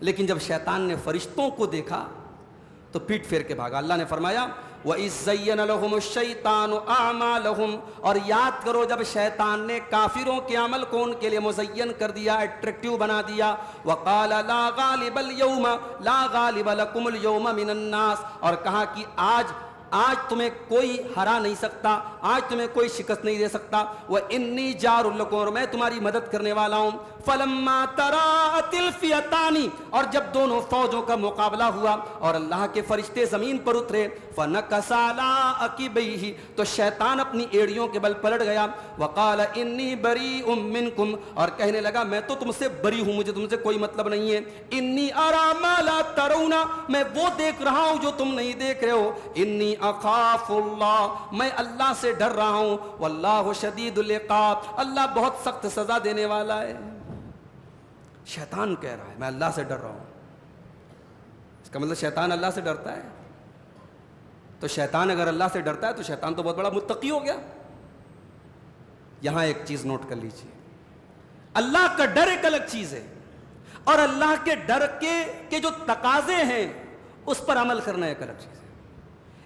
لیکن جب شیطان نے فرشتوں کو دیکھا تو پیٹ پھیر کے بھاگا. اللہ نے فرمایا وَإِذْ زَيَّنَ لَهُمُ الشَّيْطَانُ أَعْمَالَهُمْ, اور یاد کرو جب شیطان نے کافروں کے عمل کو ان کے لیے مزین کر دیا, اٹریکٹیو بنا دیا. وَقَالَ لَا غَالِبَ الْيَوْمَ لَا غَالِبَ لَكُمُ الْيَوْمَ مِنَ النَّاسِ, اور کہا کہ آج تمہیں کوئی ہرا نہیں سکتا, آج تمہیں کوئی شکست نہیں دے سکتا. وَإِنِّي جَارٌ لَكُمْ, اور میں تمہاری مدد کرنے والا ہوں. فَلَمَّا تَرَاءَتِ الْفِئَتَانِ, اور جب دونوں فوجوں کا مقابلہ ہوا اور اللہ کے فرشتے زمین پر اترے, فَنَكَسَ عَلَىٰ عَقِبَيْهِ, تو شیطان اپنی ایڑیوں کے بل پلٹ گیا. وَقَالَ إِنِّي بَرِيءٌ مِّنكُمْ, اور کہنے لگا میں تو تم سے بری ہوں, مجھے تم سے کوئی مطلب نہیں ہے. إِنِّي أَرَىٰ مَا لَا تَرَوْنَ, میں وہ دیکھ رہا ہوں جو تم نہیں دیکھ رہے ہو. إِنِّي أَخَافُ اللَّهَ, میں اللہ سے ڈر رہا ہوں. وَاللَّهُ شَدِيدُ الْعِقَابِ, اللہ بہت سخت سزا دینے والا ہے. شیطان کہہ رہا ہے میں اللہ سے ڈر رہا ہوں. اس کا مطلب شیطان اللہ سے ڈرتا ہے. تو شیطان اگر اللہ سے ڈرتا ہے تو شیطان تو بہت بڑا متقی ہو گیا. یہاں ایک چیز نوٹ کر لیجیے, اللہ کا ڈر ایک الگ چیز ہے اور اللہ کے ڈر کے جو تقاضے ہیں اس پر عمل کرنا ایک الگ چیز ہے.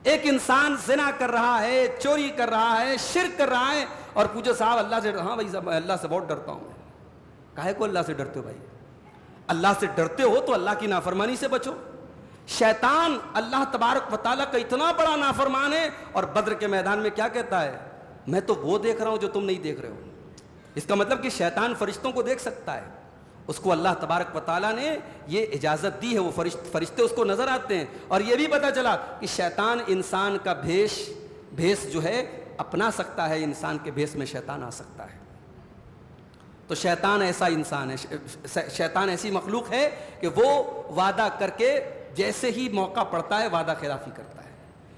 ایک انسان زنا کر رہا ہے, چوری کر رہا ہے, شرک کر رہا ہے اور پوچھو صاحب اللہ سے, ہاں بھائی اللہ سے بہت ڈرتا ہوں. کاہے کو اللہ سے ڈرتے ہو بھائی؟ اللہ سے ڈرتے ہو تو اللہ کی نافرمانی سے بچو. شیطان اللہ تبارک و تعالیٰ کا اتنا بڑا نافرمان ہے اور بدر کے میدان میں کیا کہتا ہے, میں تو وہ دیکھ رہا ہوں جو تم نہیں دیکھ رہے ہو. اس کا مطلب کہ شیطان فرشتوں کو دیکھ سکتا ہے. اس کو اللہ تبارک و تعالیٰ نے یہ اجازت دی ہے, وہ فرشتے اس کو نظر آتے ہیں. اور یہ بھی پتہ چلا کہ شیطان انسان کا بھیس جو ہے اپنا سکتا ہے, انسان کے بھیس میں شیطان آ سکتا ہے. تو شیطان ایسا انسان ہے, شیطان ایسی مخلوق ہے کہ وہ وعدہ کر کے جیسے ہی موقع پڑتا ہے وعدہ خلافی کرتا ہے.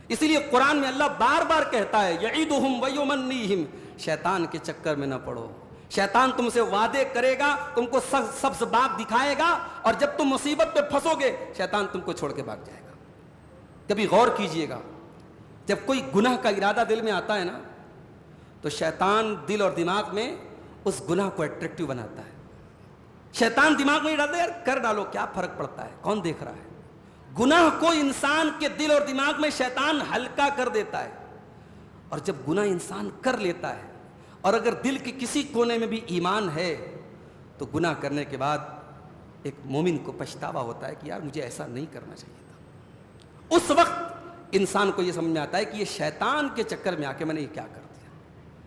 اسی لیے قرآن میں اللہ بار بار کہتا ہے یعیدہم ویمنیہم, شیطان کے چکر میں نہ پڑو. شیطان تم سے وعدے کرے گا, تم کو سبز باغ دکھائے گا اور جب تم مصیبت پہ پھنسو گے شیطان تم کو چھوڑ کے بھاگ جائے گا. کبھی غور کیجئے گا, جب کوئی گناہ کا ارادہ دل میں آتا ہے نا تو شیطان دل اور دماغ میں اس گناہ کو اٹریکٹیو بناتا ہے. شیطان دماغ میں ڈالتا ہے, یار کر ڈالو کیا فرق پڑتا ہے, کون دیکھ رہا ہے. گناہ کو انسان کے دل اور دماغ میں شیطان ہلکا کر دیتا ہے. اور جب گناہ انسان کر لیتا ہے اور اگر دل کے کسی کونے میں بھی ایمان ہے تو گناہ کرنے کے بعد ایک مومن کو پچھتاوا ہوتا ہے کہ یار مجھے ایسا نہیں کرنا چاہیے تھا. اس وقت انسان کو یہ سمجھ میں آتا ہے کہ یہ شیطان کے چکر میں آ کے میں نے یہ کیا کر دیا.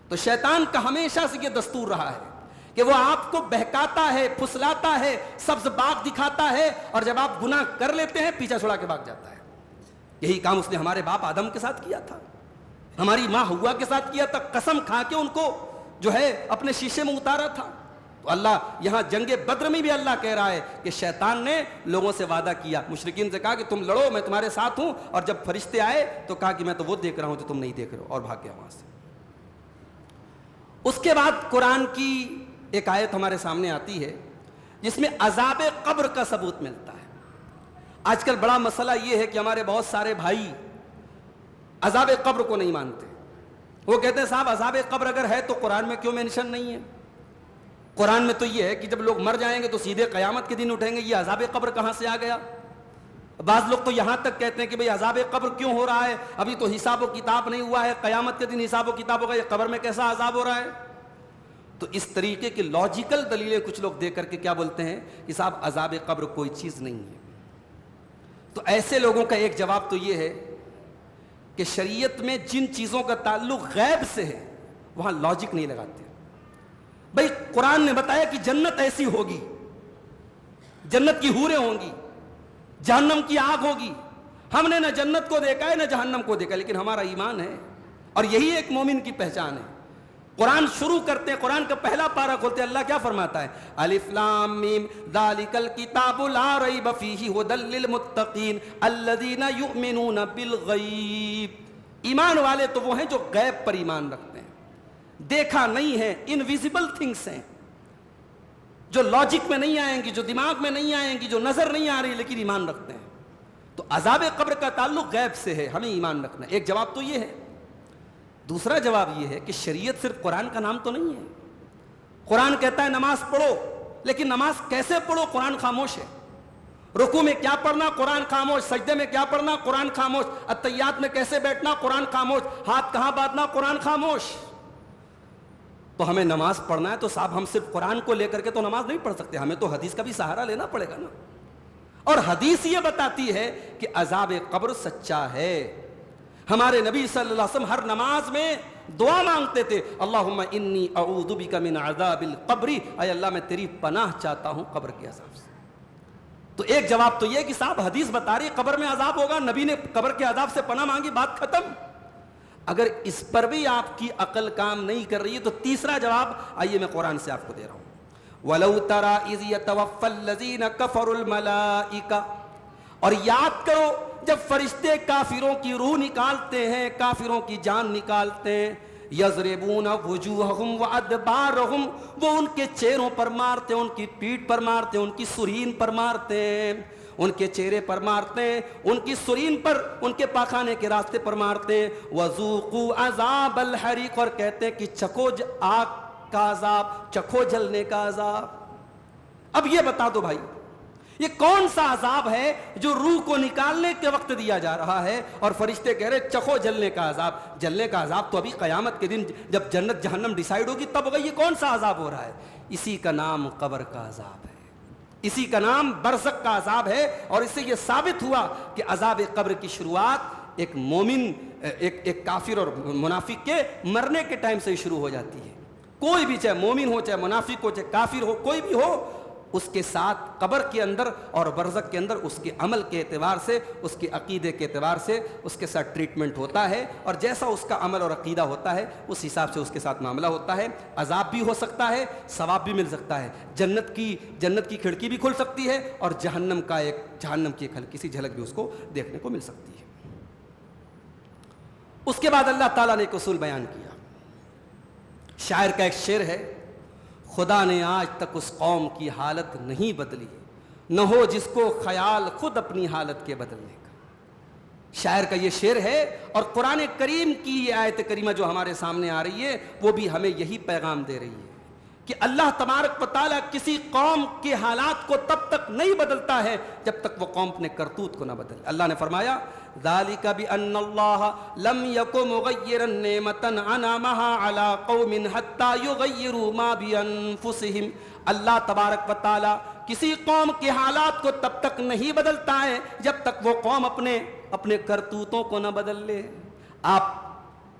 تو شیطان کا ہمیشہ سے یہ دستور رہا ہے کہ وہ آپ کو بہکاتا ہے, پھسلاتا ہے, سبز باغ دکھاتا ہے, اور جب آپ گناہ کر لیتے ہیں پیچھا چھڑا کے بھاگ جاتا ہے. یہی کام اس نے ہمارے باپ آدم کے ساتھ کیا تھا, ہماری ماں ہوا کے ساتھ کیا تھا. قسم کھا کے ان کو جو ہے اپنے شیشے میں اتارا تھا. تو اللہ یہاں جنگ بدر میں بھی اللہ کہہ رہا ہے کہ شیطان نے لوگوں سے وعدہ کیا, مشرکین سے کہا کہ تم لڑو میں تمہارے ساتھ ہوں, اور جب فرشتے آئے تو کہا کہ میں تو وہ دیکھ رہا ہوں جو تم نہیں دیکھ رہے ہو, اور بھاگ گیا وہاں سے. اس کے بعد قرآن کی ایک آیت ہمارے سامنے آتی ہے جس میں عذاب قبر کا ثبوت ملتا ہے. آج کل بڑا مسئلہ یہ ہے کہ ہمارے بہت سارے بھائی عذاب قبر کو نہیں مانتے. وہ کہتے ہیں صاحب عذاب قبر اگر ہے تو قرآن میں کیوں مینشن نہیں ہے؟ قرآن میں تو یہ ہے کہ جب لوگ مر جائیں گے تو سیدھے قیامت کے دن اٹھیں گے, یہ عذاب قبر کہاں سے آ گیا؟ بعض لوگ تو یہاں تک کہتے ہیں کہ بھئی عذاب قبر کیوں ہو رہا ہے, ابھی تو حساب و کتاب نہیں ہوا ہے, قیامت کے دن حساب و کتاب ہوگا, یہ قبر میں کیسا عذاب ہو رہا ہے؟ تو اس طریقے کی لاجیکل دلیلیں کچھ لوگ دے کر کے کیا بولتے ہیں کہ صاحب عذاب قبر کوئی چیز نہیں ہے. تو ایسے لوگوں کا ایک جواب تو یہ ہے کہ شریعت میں جن چیزوں کا تعلق غیب سے ہے وہاں لاجک نہیں لگاتے. بھئی قرآن نے بتایا کہ جنت ایسی ہوگی, جنت کی حوریں ہوں گی, جہنم کی آگ ہوگی. ہم نے نہ جنت کو دیکھا ہے نہ جہنم کو دیکھا, لیکن ہمارا ایمان ہے, اور یہی ایک مومن کی پہچان ہے. قرآن شروع کرتے ہیں, قرآن کا پہلا پارہ کھولتے ہیں, اللہ کیا فرماتا ہے؟ الف لام میم ذالک الکتاب لا ریب فیہ ھدی للمتقین الذین یؤمنون بالغیب. ایمان والے تو وہ ہیں جو غیب پر ایمان رکھتے ہیں, دیکھا نہیں ہے, انویزیبل تھنگس ہیں جو لاجک میں نہیں آئیں گی, جو دماغ میں نہیں آئیں گی, جو نظر نہیں آ رہی, لیکن ایمان رکھتے ہیں. تو عذاب قبر کا تعلق غیب سے ہے, ہمیں ایمان رکھنا ہے. ایک جواب تو یہ ہے. دوسرا جواب یہ ہے کہ شریعت صرف قرآن کا نام تو نہیں ہے. قرآن کہتا ہے نماز پڑھو, لیکن نماز کیسے پڑھو؟ قرآن خاموش ہے. رکوع میں کیا پڑھنا؟ قرآن خاموش. سجدے میں کیا پڑھنا؟ قرآن خاموش. اتحیات میں کیسے بیٹھنا؟ قرآن خاموش. ہاتھ کہاں باندھنا؟ قرآن خاموش. تو ہمیں نماز پڑھنا ہے تو صاحب ہم صرف قرآن کو لے کر کے تو نماز نہیں پڑھ سکتے, ہمیں تو حدیث کا بھی سہارا لینا پڑے گا نا. اور حدیث یہ بتاتی ہے کہ عذاب قبر سچا ہے. ہمارے نبی صلی اللہ علیہ وسلم ہر نماز میں دعا مانگتے تھے, اللہم انی اعوذ بک من عذاب القبر, اے اللہ میں تیری پناہ چاہتا ہوں قبر کے عذاب سے. تو ایک جواب تو یہ کہ صاحب حدیث بتا رہی قبر میں عذاب ہوگا, نبی نے قبر کے عذاب سے پناہ مانگی, بات ختم. اگر اس پر بھی آپ کی عقل کام نہیں کر رہی ہے تو تیسرا جواب آئیے میں قرآن سے آپ کو دے رہا ہوں. وَلَوْ تَرَى إِذْ يَتَوَفَّى الَّذِينَ كَفَرُوا الْمَلَائِكَةَ, اور یاد کرو جب فرشتے کافروں کی روح نکالتے ہیں, کافروں کی جان نکالتے ہیں, یضربون وجوہہم وادبارہم, وہ ان کے چہروں پر مارتے ہیں, ان کی پیٹھ پر مارتے ہیں, ان کی سرین پر مارتے ہیں, ان کے چہرے پر مارتے ہیں, ان کی سرین پر, ان کے پاخانے کے راستے پر مارتے ہیں. وذوقوا عذاب الحریق, اور کہتے ہیں کہ چکھو آگ کا عذاب, چکھو جلنے کا عذاب. اب یہ بتا دو بھائی یہ کون سا عذاب ہے جو روح کو نکالنے کے وقت دیا جا رہا ہے اور فرشتے کہہ رہے چکھو جلنے کا عذاب؟ جلنے کا عذاب تو ابھی قیامت کے دن جب جنت جہنم ڈیسائیڈ ہوگی تب ہوگا. یہ کون سا عذاب ہو رہا ہے؟ اسی کا نام قبر کا عذاب ہے, اسی کا نام برزخ کا عذاب ہے. اور اس سے یہ ثابت ہوا کہ عذاب قبر کی شروعات ایک مومن, ایک کافر اور منافق کے مرنے کے ٹائم سے ہی شروع ہو جاتی ہے. کوئی بھی, چاہے مومن ہو, چاہے منافق ہو, چاہے کافر ہو, کوئی بھی ہو, اس کے ساتھ قبر کے اندر اور برزخ کے اندر اس کے عمل کے اعتبار سے, اس کے عقیدے کے اعتبار سے اس کے ساتھ ٹریٹمنٹ ہوتا ہے, اور جیسا اس کا عمل اور عقیدہ ہوتا ہے اس حساب سے اس کے ساتھ معاملہ ہوتا ہے. عذاب بھی ہو سکتا ہے, ثواب بھی مل سکتا ہے, جنت کی کھڑکی بھی کھل سکتی ہے, اور جہنم کی ایک ہلکی سی جھلک بھی اس کو دیکھنے کو مل سکتی ہے. اس کے بعد اللہ تعالیٰ نے ایک اصول بیان کیا. شاعر کا ایک شعر ہے, خدا نے آج تک اس قوم کی حالت نہیں بدلی, نہ ہو جس کو خیال خود اپنی حالت کے بدلنے کا. شاعر کا یہ شعر ہے, اور قرآن کریم کی یہ آیت کریمہ جو ہمارے سامنے آ رہی ہے وہ بھی ہمیں یہی پیغام دے رہی ہے کہ اللہ تبارک و تعالیٰ کسی قوم کے حالات کو تب تک نہیں بدلتا ہے جب تک وہ قوم اپنے کرتوت کو نہ بدلے. اللہ نے فرمایا ذالک بأن اللہ لم یک مغیرا نعمتا انعمها علی قوم حتی یغیروا ما بانفسہم. اللہ تبارک و تعالیٰ کسی قوم کے حالات کو تب تک نہیں بدلتا ہے جب تک وہ قوم اپنے کرتوتوں کو نہ بدل لے. آپ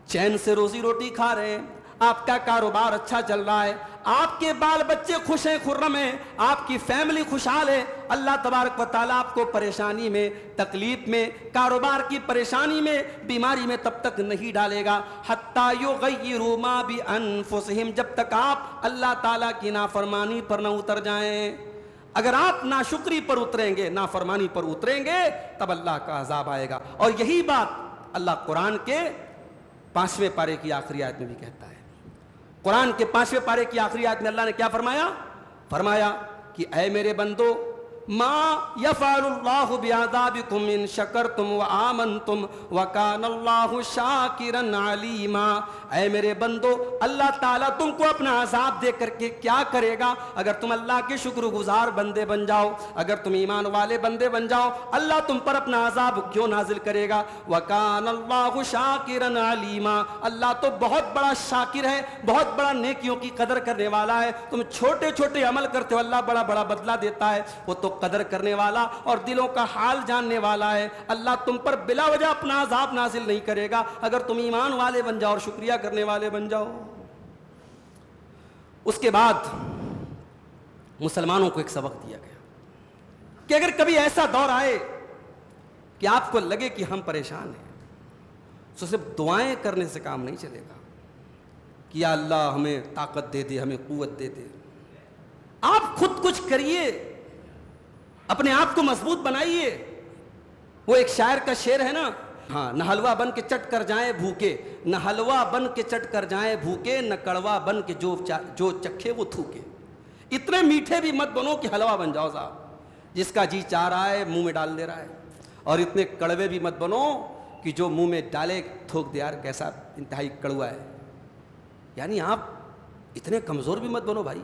چین سے روزی روٹی کھا رہے ہیں, آپ کا کاروبار اچھا چل رہا ہے, آپ کے بال بچے خوش ہیں, خرم ہیں, آپ کی فیملی خوشحال ہے, اللہ تبارک و تعالیٰ آپ کو پریشانی میں, تکلیف میں, کاروبار کی پریشانی میں, بیماری میں تب تک نہیں ڈالے گا حتیٰ یغیروا ما بانفسہم, جب تک آپ اللہ تعالیٰ کی نافرمانی پر نہ اتر جائیں. اگر آپ ناشکری پر اتریں گے, نافرمانی پر اتریں گے, تب اللہ کا عذاب آئے گا. اور یہی بات اللہ قرآن کے 5ویں پارے کی آخری آیت میں بھی کہتا ہے. قرآن کے 5ویں پارے کی آخری آیت میں اللہ نے کیا فرمایا کہ اے میرے بندو, ما یفعل اللہ بعذابکم ان شکرتم وآمنتم وکان اللہ شاکرا علیما. اے میرے بندو, اللہ تعالیٰ تم کو اپنا عذاب دے کر کے کیا کرے گا اگر تم اللہ کے شکر گزار بندے بن جاؤ, اگر تم ایمان والے بندے بن جاؤ, اللہ تم پر اپنا عذاب کیوں نازل کرے گا. وکان اللہ شاکرا علیما, اللہ تو بہت بڑا شاکر ہے, بہت بڑا نیکیوں کی قدر کرنے والا ہے. تم چھوٹے چھوٹے عمل کرتے ہو, اللہ بڑا بڑا بدلہ دیتا ہے. وہ تو قدر کرنے والا اور دلوں کا حال جاننے والا ہے. اللہ تم پر بلا وجہ اپنا عذاب نازل نہیں کرے گا اگر تم ایمان والے بن جاؤ اور شکریہ کرنے والے بن جاؤ. اس کے بعد مسلمانوں کو ایک سبق دیا گیا کہ اگر کبھی ایسا دور آئے کہ آپ کو لگے کہ ہم پریشان ہیں, تو صرف دعائیں کرنے سے کام نہیں چلے گا کہ یا اللہ ہمیں طاقت دے دے, ہمیں قوت دے دے. آپ خود کچھ کریے, اپنے آپ کو مضبوط بنائیے. وہ ایک شاعر کا شعر ہے نا, ہاں, نہ حلوہ بن کے چٹ کر جائیں بھوکے, نہ حلوہ بن کے چٹ کر جائیں بھوکے, نہ کڑوا بن کے جو چکھے وہ تھوکے. اتنے میٹھے بھی مت بنو کہ حلوہ بن جاؤ صاحب, جس کا جی چاہ رہا ہے منہ میں ڈال دے رہا ہے, اور اتنے کڑوے بھی مت بنو کہ جو منہ میں ڈالے تھوک دے, یار کیسا انتہائی کڑوا ہے. یعنی آپ اتنے کمزور بھی مت بنو بھائی.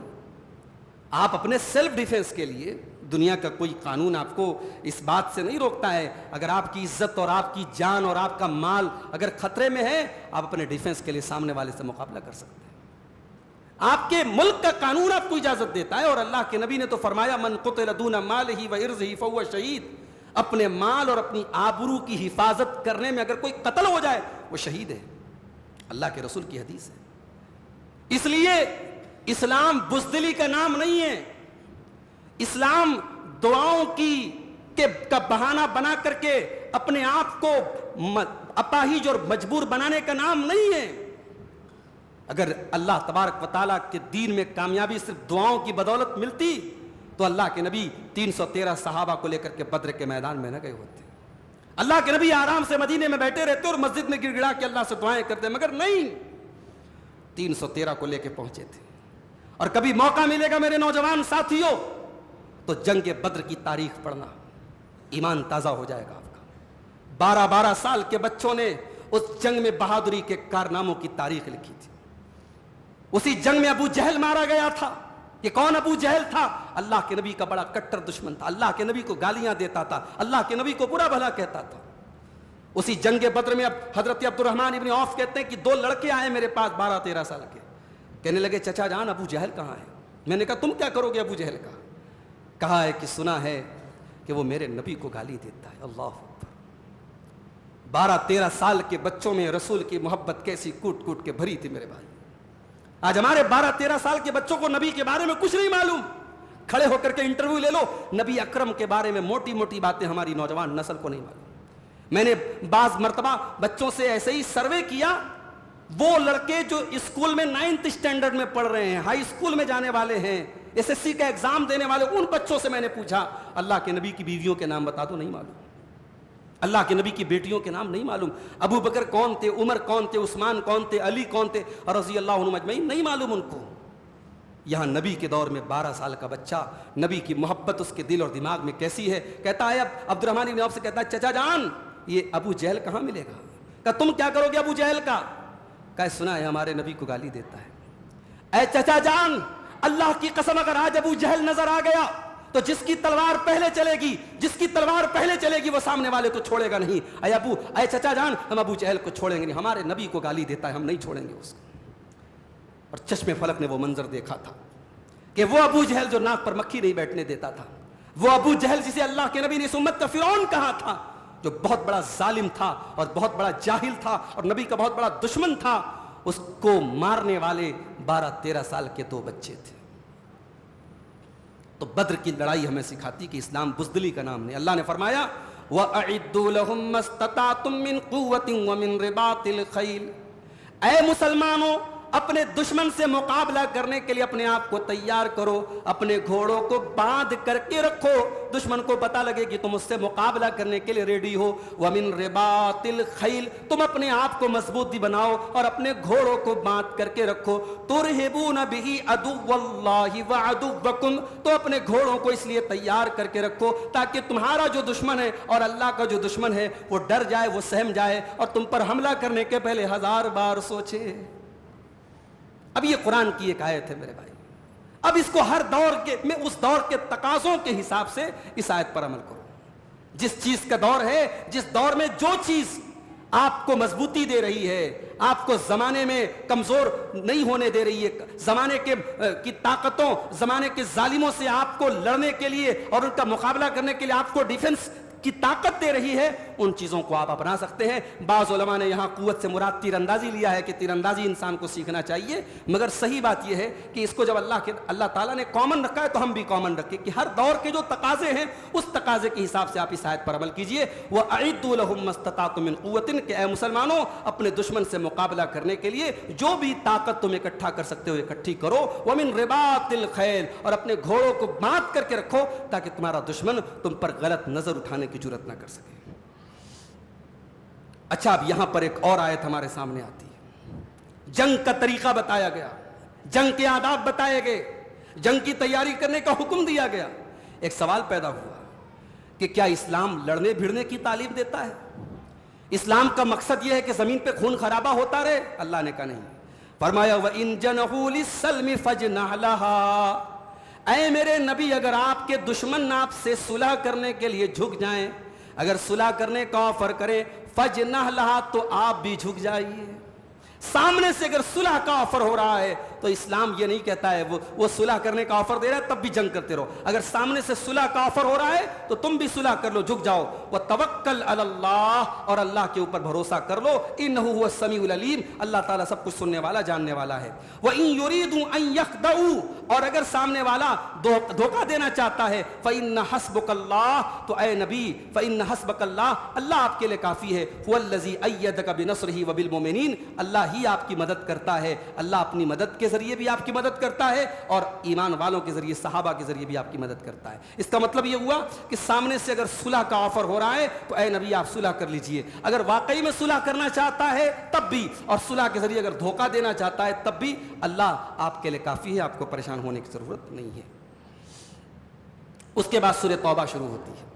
آپ اپنے سیلف ڈیفنس کے لیے, دنیا کا کوئی قانون آپ کو اس بات سے نہیں روکتا ہے, اگر آپ کی عزت اور آپ کی جان اور آپ کا مال اگر خطرے میں ہے, آپ اپنے ڈیفنس کے لیے سامنے والے سے مقابلہ کر سکتے ہیں. آپ کے ملک کا قانون آپ کو اجازت دیتا ہے, اور اللہ کے نبی نے تو فرمایا من قتل دون مالہ وعرضہ فہو شہید. اپنے مال اور اپنی آبرو کی حفاظت کرنے میں اگر کوئی قتل ہو جائے وہ شہید ہے, اللہ کے رسول کی حدیث ہے. اس لیے اسلام بزدلی کا نام نہیں ہے, اسلام دعاؤں کا بہانہ بنا کر کے اپنے آپ کو اپاہج اور مجبور بنانے کا نام نہیں ہے. اگر اللہ تبارک و تعالیٰ کے دین میں کامیابی صرف دعاؤں کی بدولت ملتی تو اللہ کے نبی 313 صحابہ کو لے کر کے بدر کے میدان میں نہ گئے ہوتے. اللہ کے نبی آرام سے مدینے میں بیٹھے رہتے اور مسجد میں گڑ گڑا کے اللہ سے دعائیں کرتے, مگر نہیں, 313 کو لے کے پہنچے تھے. اور کبھی موقع ملے گا میرے نوجوان ساتھیوں تو جنگ بدر کی تاریخ پڑھنا, ایمان تازہ ہو جائے گا آپ کا. 12 سال کے بچوں نے اس جنگ میں بہادری کے کارناموں کی تاریخ لکھی تھی. اسی جنگ میں ابو جہل مارا گیا تھا. یہ کون ابو جہل تھا؟ اللہ کے نبی کا بڑا کٹر دشمن تھا, اللہ کے نبی کو گالیاں دیتا تھا, اللہ کے نبی کو برا بھلا کہتا تھا. اسی جنگ بدر میں اب حضرت عبد الرحمن ابن عوف کہتے ہیں کہ 2 لڑکے آئے میرے پاس 12-13 سال کے, کہنے لگے چچا جان ابو جہل کہاں ہے؟ میں نے کہا تم کیا کرو گے ابو جہل کا؟ کہا ہے کہ سنا ہے کہ وہ میرے نبی کو گالی دیتا ہے. اللہ اکبر. 12-13 سال کے بچوں میں رسول کی محبت کیسی کوٹ کوٹ کے بھری تھی میرے بھائی. آج ہمارے 12-13 سال کے بچوں کو نبی کے بارے میں کچھ نہیں معلوم. کھڑے ہو کر کے انٹرویو لے لو, نبی اکرم کے بارے میں موٹی موٹی باتیں ہماری نوجوان نسل کو نہیں معلوم. میں نے بعض مرتبہ بچوں سے ایسے ہی سروے کیا, وہ لڑکے جو اسکول میں 9th اسٹینڈرڈ میں پڑھ رہے ہیں, ہائی اسکول میں جانے والے ہیں, SSC کا ایگزام دینے والے, ان بچوں سے میں نے پوچھا اللہ کے نبی کی بیویوں کے نام بتا دو, نہیں معلوم. اللہ کے نبی کی بیٹیوں کے نام نہیں معلوم. ابو بکر کون تھے, عمر کون تھے, عثمان کون تھے, علی کون تھے, اور رضی اللہ عنہم اجمعین, نہیں معلوم ان کو. یہاں نبی کے دور میں 12 سال کا بچہ, نبی کی محبت اس کے دل اور دماغ میں کیسی ہے. کہتا ہے اب عبد الرحمن بن عوف سے کہتا ہے چچا جان یہ ابو جہل کہاں ملے گا؟ کہا تم کیا کرو گے ابو جہل کا؟ کہا سنا ہے ہمارے نبی کو گالی دیتا ہے. اے چچا جان اللہ کی قسم اگر آج ابو جہل نظر آ گیا تو جس کی تلوار پہلے چلے گی وہ سامنے والے کو چھوڑے گا نہیں. اے چچا جان ہم ابو جہل کو چھوڑیں گے نہیں, ہمارے نبی کو گالی دیتا ہے, ہم نہیں چھوڑیں گے اس کو. اور چشم فلک نے وہ منظر دیکھا تھا. کہ وہ ابو جہل جو ناک پر مکھی نہیں بیٹھنے دیتا تھا، وہ ابو جہل جسے اللہ کے نبی نے اس امت کا فرعون کہا تھا، جو بہت بڑا ظالم تھا اور بہت بڑا جاہل تھا اور نبی کا بہت بڑا دشمن تھا، اس کو مارنے والے 12-13 سال کے 2 بچے تھے۔ تو بدر کی لڑائی ہمیں سکھاتی کہ اسلام بزدلی کا نام نہیں۔ اللہ نے فرمایا وَأَعِدُّوا لَهُم مَّا اسْتَطَعْتُم مِّن قُوَّةٍ وَمِن رِّبَاطِ الْخَيْلِ، اے مسلمانوں اپنے دشمن سے مقابلہ کرنے کے لیے اپنے آپ کو تیار کرو، اپنے گھوڑوں کو باندھ کر کے رکھو، دشمن کو پتہ لگے کہ تم اس سے مقابلہ کرنے کے لیے ریڈی ہو۔ وَمِن رِّبَاطِ الْخَيْلِ، تم اپنے آپ کو مضبوطی بناؤ اور اپنے گھوڑوں کو باندھ کر کے رکھو۔ تُرْهِبُونَ بِهِ عَدُوَّ اللَّهِ وَعَدُوَّكُمْ، تو اپنے گھوڑوں کو اس لیے تیار کر کے رکھو تاکہ تمہارا جو دشمن ہے اور اللہ کا جو دشمن ہے وہ ڈر جائے، وہ سہم جائے اور تم پر حملہ کرنے کے پہلے 1000 بار سوچے۔ اب یہ قرآن کی ایک آیت ہے میرے بھائی، اب اس کو ہر دور کے میں اس دور کے تقاضوں کے حساب سے اس آیت پر عمل کرو۔ جس چیز کا دور ہے، جس دور میں جو چیز آپ کو مضبوطی دے رہی ہے، آپ کو زمانے میں کمزور نہیں ہونے دے رہی ہے، زمانے کی طاقتوں، زمانے کے ظالموں سے آپ کو لڑنے کے لیے اور ان کا مقابلہ کرنے کے لیے آپ کو ڈیفنس کی طاقت دے رہی ہے، ان چیزوں کو آپ اپنا سکتے ہیں۔ بعض علماء نے یہاں قوت سے مراد تیر اندازی لیا ہے کہ تیر اندازی انسان کو سیکھنا چاہیے، مگر صحیح بات یہ ہے کہ اس کو جب اللہ تعالیٰ نے کامن رکھا ہے تو ہم بھی کامن رکھیں کہ ہر دور کے جو تقاضے ہیں اس تقاضے کے حساب سے آپ اس آیت پر عمل کیجئے۔ وَأَعِدُّوا لَهُم مَّا اسْتَطَعْتُم مِّن قُوَّةٍ، کہ اے مسلمانوں اپنے دشمن سے مقابلہ کرنے کے لیے جو بھی طاقت تم اکٹھا کر سکتے ہو اکٹھی کرو۔ وَمِن رِّبَاطِ الْخَيْلِ، اور اپنے گھوڑوں کو باندھ کر کے رکھو تاکہ تمہارا دشمن تم پر غلط نظر اٹھانے کی جرات نہ کر سکے۔ اچھا، اب یہاں پر ایک اور آیت ہمارے سامنے آتی ہے، جنگ کا طریقہ بتایا گیا، جنگ کے آداب بتائے گئے، جنگ کی تیاری کرنے کا حکم دیا گیا۔ ایک سوال پیدا ہوا کہ کیا اسلام لڑنے بھیڑنے کی تعلیم دیتا ہے؟ اسلام کا مقصد یہ ہے کہ زمین پہ خون خرابہ ہوتا رہے؟ اللہ نے کہا نہیں، فرمایا وَإِن جَنَحُوا لِلسَّلْمِ فَاجْنَحْ لَهَا، اے میرے نبی اگر آپ کے دشمن آپ سے صلح کرنے کے لیے جھک جائیں، اگر صلح کرنے کا آفر کریں فَاجْنَحْ لَهَا، تو آپ بھی جھک جائیے۔ سامنے سے اگر صلح کا آفر ہو رہا ہے تو اسلام یہ نہیں کہتا ہے وہ صلح کرنے کا آفر دے رہا ہے تب بھی جنگ کرتے رہو، اگر سامنے سے صلح کا آفر ہو رہا ہے تو تم بھی صلح کر لو، جھک جاؤ۔ وَتَوَكَّلْ عَلَى اللَّهِ، اور اللہ کے اوپر بھروسہ کر لو، إِنَّهُ هُوَ السَّمِيعُ الْعَلِيمُ، اللہ تعالیٰ سب کچھ سننے والا جاننے والا ہے۔ وَإِن يُرِيدُوا أَن يَخْدَعُوا، اور اگر سامنے والا دھوکہ دینا چاہتا ہے فَإِنَّ حَسْبُكَ اللَّهُ، تو اے نبی فَإِنَّ حَسْبَكَ اللَّهُ، اللہ آپ کے لیے کافی ہے۔ هُوَ الَّذِي أَيَّدَكَ بِنَصْرِهِ وَبِالْمُؤْمِنِينَ، اللہ ہی آپ کی مدد کرتا ہے، اللہ اپنی مدد کے ذریعے بھی آپ کی مدد کرتا ہے اور ایمان والوں کے ذریعے، صحابہ کے ذریعے بھی آپ کی مدد کرتا ہے۔ اس کا مطلب یہ ہوا کہ سامنے سے اگر صلح کا آفر ہو رہا ہے تو اے نبی آپ صلح کر لیجئے، اگر واقعی میں صلح کرنا چاہتا ہے تب بھی، اور صلح کے ذریعے اگر دھوکہ دینا چاہتا ہے تب بھی، اللہ آپ کے لیے کافی ہے، آپ کو پریشان ہونے کی ضرورت نہیں ہے۔ اس کے بعد سورہ توبہ شروع ہوتی ہے۔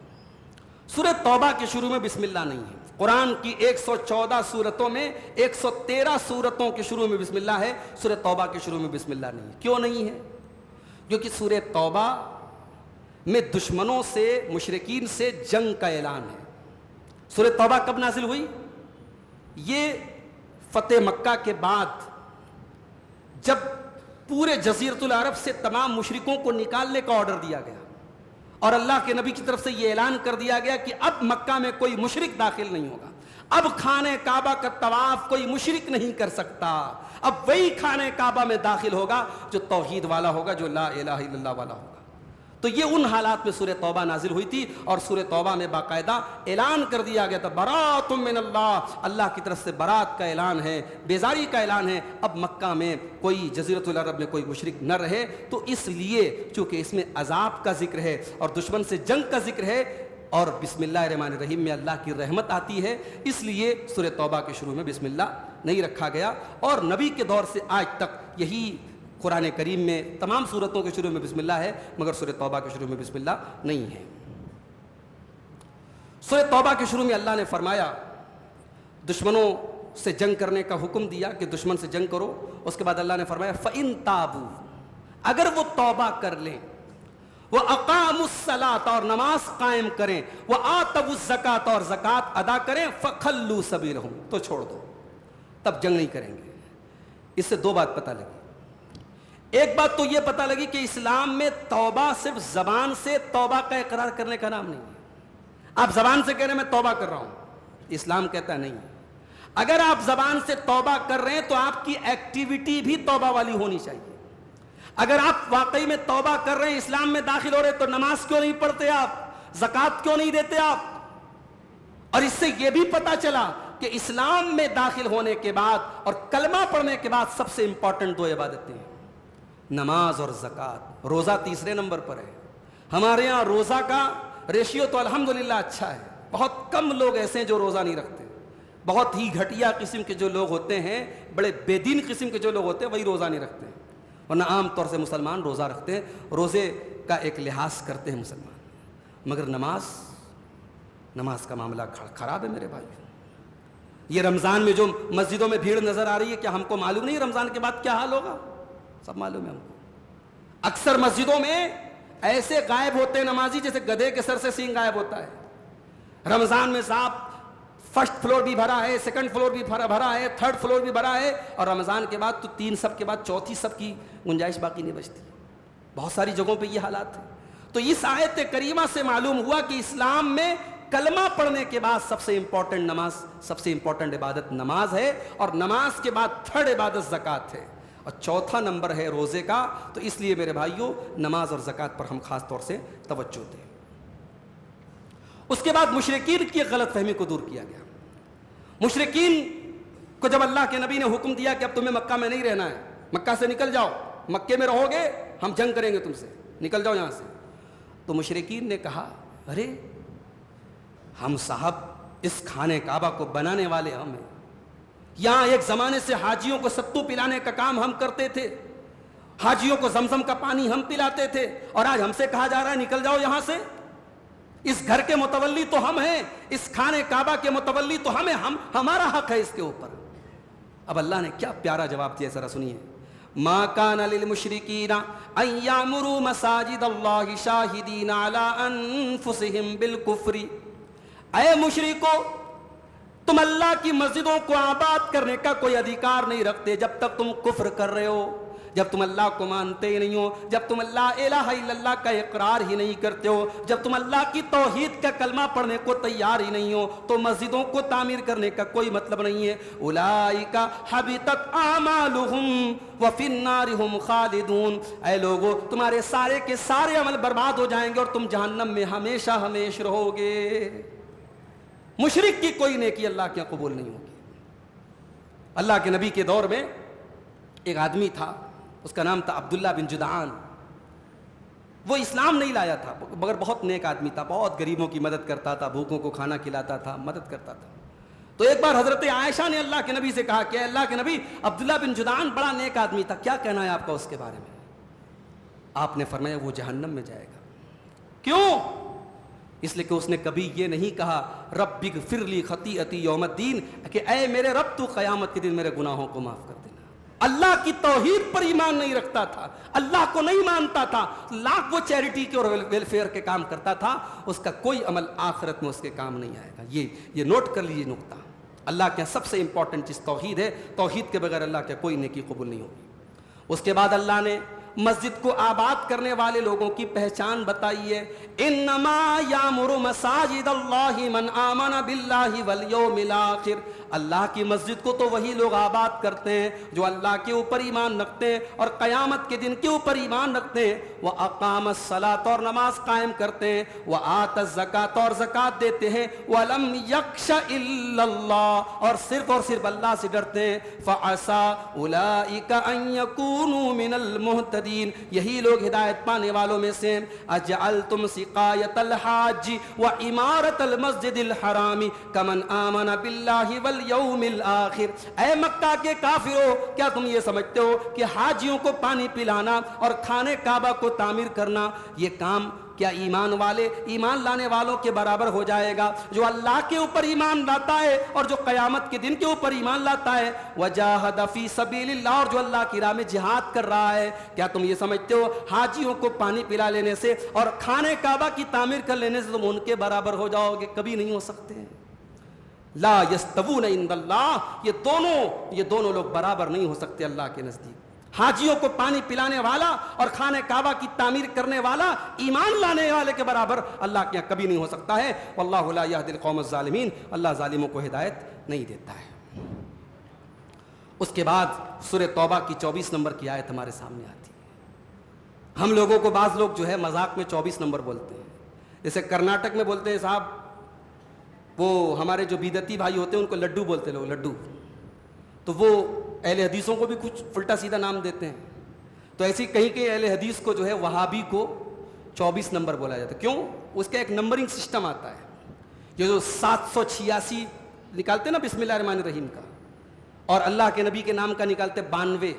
سورہ توبہ کے شروع میں بسم اللہ نہیں ہے۔ قرآن کی 114 سورتوں میں 113 سورتوں کے شروع میں بسم اللہ ہے، سورہ توبہ کے شروع میں بسم اللہ نہیں ہے۔ کیوں نہیں ہے؟ کیونکہ سورہ توبہ میں دشمنوں سے، مشرکین سے جنگ کا اعلان ہے۔ سورہ توبہ کب نازل ہوئی؟ یہ فتح مکہ کے بعد، جب پورے جزیرۃ العرب سے تمام مشرکوں کو نکالنے کا آرڈر دیا گیا اور اللہ کے نبی کی طرف سے یہ اعلان کر دیا گیا کہ اب مکہ میں کوئی مشرک داخل نہیں ہوگا، اب خانہ کعبہ کا طواف کوئی مشرک نہیں کر سکتا، اب وہی خانہ کعبہ میں داخل ہوگا جو توحید والا ہوگا، جو لا الہ الا اللہ والا ہوگا۔ تو یہ ان حالات میں سورہ توبہ نازل ہوئی تھی، اور سورہ توبہ میں باقاعدہ اعلان کر دیا گیا تھا براۃ من اللہ، اللہ کی طرف سے برات کا اعلان ہے، بیزاری کا اعلان ہے، اب مکہ میں کوئی، جزیرۃ العرب میں کوئی مشرک نہ رہے۔ تو اس لیے چونکہ اس میں عذاب کا ذکر ہے اور دشمن سے جنگ کا ذکر ہے اور بسم اللہ الرحمن الرحیم میں اللہ کی رحمت آتی ہے، اس لیے سورہ توبہ کے شروع میں بسم اللہ نہیں رکھا گیا۔ اور نبی کے دور سے آج تک یہی قرآن کریم میں تمام سورتوں کے شروع میں بسم اللہ ہے، مگر سورہ توبہ کے شروع میں بسم اللہ نہیں ہے۔ سورہ توبہ کے شروع میں اللہ نے فرمایا، دشمنوں سے جنگ کرنے کا حکم دیا کہ دشمن سے جنگ کرو، اس کے بعد اللہ نے فرمایا فَإِن تَابُوا، اگر وہ توبہ کر لیں، وَأَقَامُوا الصَّلَاةَ، اور نماز قائم کریں، وَآتَوُا الزَّكَاةَ، اور زکوٰۃ ادا کریں، فَخَلُّوا سَبِيلَهُمْ، تو چھوڑ دو، تب جنگ نہیں کریں گے۔ اس سے دو بات پتہ لگی، ایک بات تو یہ پتہ لگی کہ اسلام میں توبہ صرف زبان سے توبہ کا اقرار کرنے کا نام نہیں ہے. آپ زبان سے کہہ رہے ہیں میں توبہ کر رہا ہوں, اسلام کہتا ہے نہیں. اگر آپ زبان سے توبہ کر رہے ہیں تو آپ کی ایکٹیویٹی بھی توبہ والی ہونی چاہیے. اگر آپ واقعی میں توبہ کر رہے ہیں, اسلام میں داخل ہو رہے ہیں, تو نماز کیوں نہیں پڑھتے آپ, زکوٰۃ کیوں نہیں دیتے آپ؟ اور اس سے یہ بھی پتا چلا کہ اسلام میں داخل ہونے کے بعد اور کلمہ پڑھنے کے بعد سب سے امپورٹنٹ 2 عبادتیں ہیں, نماز اور زکوٰۃ. روزہ تیسرے نمبر پر ہے. ہمارے یہاں روزہ کا ریشیو تو الحمدللہ اچھا ہے. بہت کم لوگ ایسے ہیں جو روزہ نہیں رکھتے. بہت ہی گھٹیا قسم کے جو لوگ ہوتے ہیں, بڑے بے دین قسم کے جو لوگ ہوتے ہیں, وہی روزہ نہیں رکھتے ہیں. ورنہ عام طور سے مسلمان روزہ رکھتے ہیں, روزے کا ایک لحاظ کرتے ہیں مسلمان. مگر نماز کا معاملہ خراب ہے میرے بھائی. یہ رمضان میں جو مسجدوں میں بھیڑ نظر آ رہی ہے, کیا ہم کو معلوم نہیں رمضان کے بعد کیا حال ہوگا؟ سب معلوم ہے ہم کو. اکثر مسجدوں میں ایسے غائب ہوتے ہیں نمازی جیسے گدھے کے سر سے سینگ غائب ہوتا ہے. رمضان میں صاحب فرسٹ فلور بھی بھرا ہے, سیکنڈ فلور بھی بھرا ہے, تھرڈ فلور بھی بھرا ہے, اور رمضان کے بعد تو 3 صف کے بعد چوتھی صف کی گنجائش باقی نہیں بچتی. بہت ساری جگہوں پہ یہ حالات ہیں. تو اس آیت کریمہ سے معلوم ہوا کہ اسلام میں کلمہ پڑھنے کے بعد سب سے امپورٹنٹ نماز, سب سے امپورٹنٹ عبادت نماز ہے, اور نماز کے بعد تھرڈ عبادت زکوٰۃ ہے, اور چوتھا نمبر ہے روزے کا. تو اس لیے میرے بھائیوں نماز اور زکوٰۃ پر ہم خاص طور سے توجہ دیں. اس کے بعد مشرکین کی غلط فہمی کو دور کیا گیا. مشرکین کو جب اللہ کے نبی نے حکم دیا کہ اب تمہیں مکہ میں نہیں رہنا ہے, مکہ سے نکل جاؤ, مکے میں رہو گے ہم جنگ کریں گے تم سے, نکل جاؤ یہاں سے, تو مشرکین نے کہا ارے ہم صاحب اس خانے کعبہ کو بنانے والے ہم ہیں, یہاں ایک زمانے سے حاجیوں کو ستو پلانے کا کام ہم کرتے تھے, حاجیوں کو زمزم کا پانی ہم پلاتے تھے, اور آج ہم سے کہا جا رہا ہے نکل جاؤ یہاں سے. اس گھر کے متولی تو ہم ہیں, اس خانے کعبہ کے متولی تو ہم ہیں, ہمارا حق ہے اس کے اوپر. اب اللہ نے کیا پیارا جواب دیا, ذرا سنیے. ما کان للمشرکین ان یعمروا مساجد اللہ شاہدین علی انفسہم بالکفر. اے مشرکو, تم اللہ کی مسجدوں کو آباد کرنے کا کوئی ادھیکار نہیں رکھتے جب تک تم کفر کر رہے ہو, جب تم اللہ کو مانتے ہی نہیں ہو, جب تم اللہ الہ الا اللہ کا اقرار ہی نہیں کرتے ہو, جب تم اللہ کی توحید کا کلمہ پڑھنے کو تیار ہی نہیں ہو, تو مسجدوں کو تعمیر کرنے کا کوئی مطلب نہیں ہے. اولئک حبطت اعمالہم وفی النار ہم خالدون. اے لوگو, تمہارے سارے کے سارے عمل برباد ہو جائیں گے اور تم جہنم میں ہمیشہ ہمیش رہو گے. مشرک کی کوئی نیکی اللہ کے قبول نہیں ہوگی. اللہ کے نبی کے دور میں ایک آدمی تھا, اس کا نام تھا عبداللہ بن جدعان. وہ اسلام نہیں لایا تھا مگر بہت نیک آدمی تھا, بہت غریبوں کی مدد کرتا تھا, بھوکوں کو کھانا کھلاتا تھا, مدد کرتا تھا. تو ایک بار حضرت عائشہ نے اللہ کے نبی سے کہا کہ اللہ کے نبی, عبداللہ بن جدعان بڑا نیک آدمی تھا, کیا کہنا ہے آپ کا اس کے بارے میں؟ آپ نے فرمایا وہ جہنم میں جائے گا. کیوں؟ اس لیے کہ اس نے کبھی یہ نہیں کہا رب اغفر لی خطیئتی یوم الدین, کہ اے میرے رب تو قیامت کے دن میرے گناہوں کو معاف کر دینا. اللہ کی توحید پر ایمان نہیں رکھتا تھا, اللہ کو نہیں مانتا تھا, لاکھ وہ چیریٹی کے اور ویلفیئر کے کام کرتا تھا, اس کا کوئی عمل آخرت میں اس کے کام نہیں آئے گا. یہ نوٹ کر لیجیے نقطہ. اللہ کے سب سے امپورٹنٹ چیز توحید ہے, توحید کے بغیر اللہ کے کوئی نیکی قبول نہیں ہوگی. اس کے بعد اللہ نے مسجد کو آباد کرنے والے لوگوں کی پہچان بتائی ہے. انما یامر مساجد اللہ من آمن باللہ والیوم الآخر. اللہ کی مسجد کو تو وہی لوگ آباد کرتے ہیں جو اللہ کے اوپر ایمان رکھتے ہیں اور قیامت کے دن کے اوپر ایمان رکھتے ہیں. وہ اقام الصلاۃ, اور نماز قائم کرتے ہیں, وہ آت الزکات, اور زکات دیتے ہیں, ولم یخش الا اللہ, اور صرف اللہ سے ڈرتے ہیں. فعسى اولئک ان یکونوا من المہتدین, یہی لوگ ہدایت پانے والوں میں سے. اجعلتم سقایۃ الحاج وعمارۃ المسجد الحرام کمن آمن باللہ والیوم الآخر. اے مکہ کے کافرو, کیا تم یہ سمجھتے ہو کہ حاجیوں کو پانی پلانا اور کھانے کعبہ کو تعمیر کرنا, یہ کام کیا ایمان لانے والوں کے برابر ہو جائے گا جو اللہ کے اوپر ایمان لاتا ہے اور جو قیامت کے دن کے اوپر ایمان لاتا ہے؟ وجاہد فی سبیل اللہ, اور جو اللہ کی راہ میں جہاد کر رہا ہے. کیا تم یہ سمجھتے ہو حاجیوں کو پانی پلا لینے سے اور کھانے کعبہ کی تعمیر کر لینے سے تم ان کے برابر ہو جاؤ گے؟ کبھی نہیں ہو سکتے. لا یستوون عند اللہ, یہ دونوں لوگ برابر نہیں ہو سکتے اللہ کے نزدیک. حاجیوں کو پانی پلانے والا اور خانہ کعبہ کی تعمیر کرنے والا ایمان لانے والے کے برابر اللہ کے یہاں کبھی نہیں ہو سکتا ہے. واللہ لا یہدی القوم الظالمین، اللہ ظالموں کو ہدایت نہیں دیتا ہے. اس کے بعد سورہ توبہ کی 24 نمبر کی آیت ہمارے سامنے آتی ہے. ہم لوگوں کو بعض لوگ جو ہے مذاق میں 24 نمبر بولتے ہیں. جیسے کرناٹک میں بولتے ہیں صاحب، وہ ہمارے جو بیدتی بھائی ہوتے ہیں ان کو لڈو بولتے لوگ، لڈو. تو وہ اہل حدیثوں کو بھی کچھ الٹا سیدھا نام دیتے ہیں. تو ایسی کہیں کہ اہل حدیث کو جو ہے وہابی کو 24 نمبر بولا جاتا ہے. کیوں؟ اس کا ایک نمبرنگ سسٹم آتا ہے. یہ جو 786 نکالتے ہیں نا بسم اللہ الرحمن الرحیم کا، اور اللہ کے نبی کے نام کا نکالتے 92.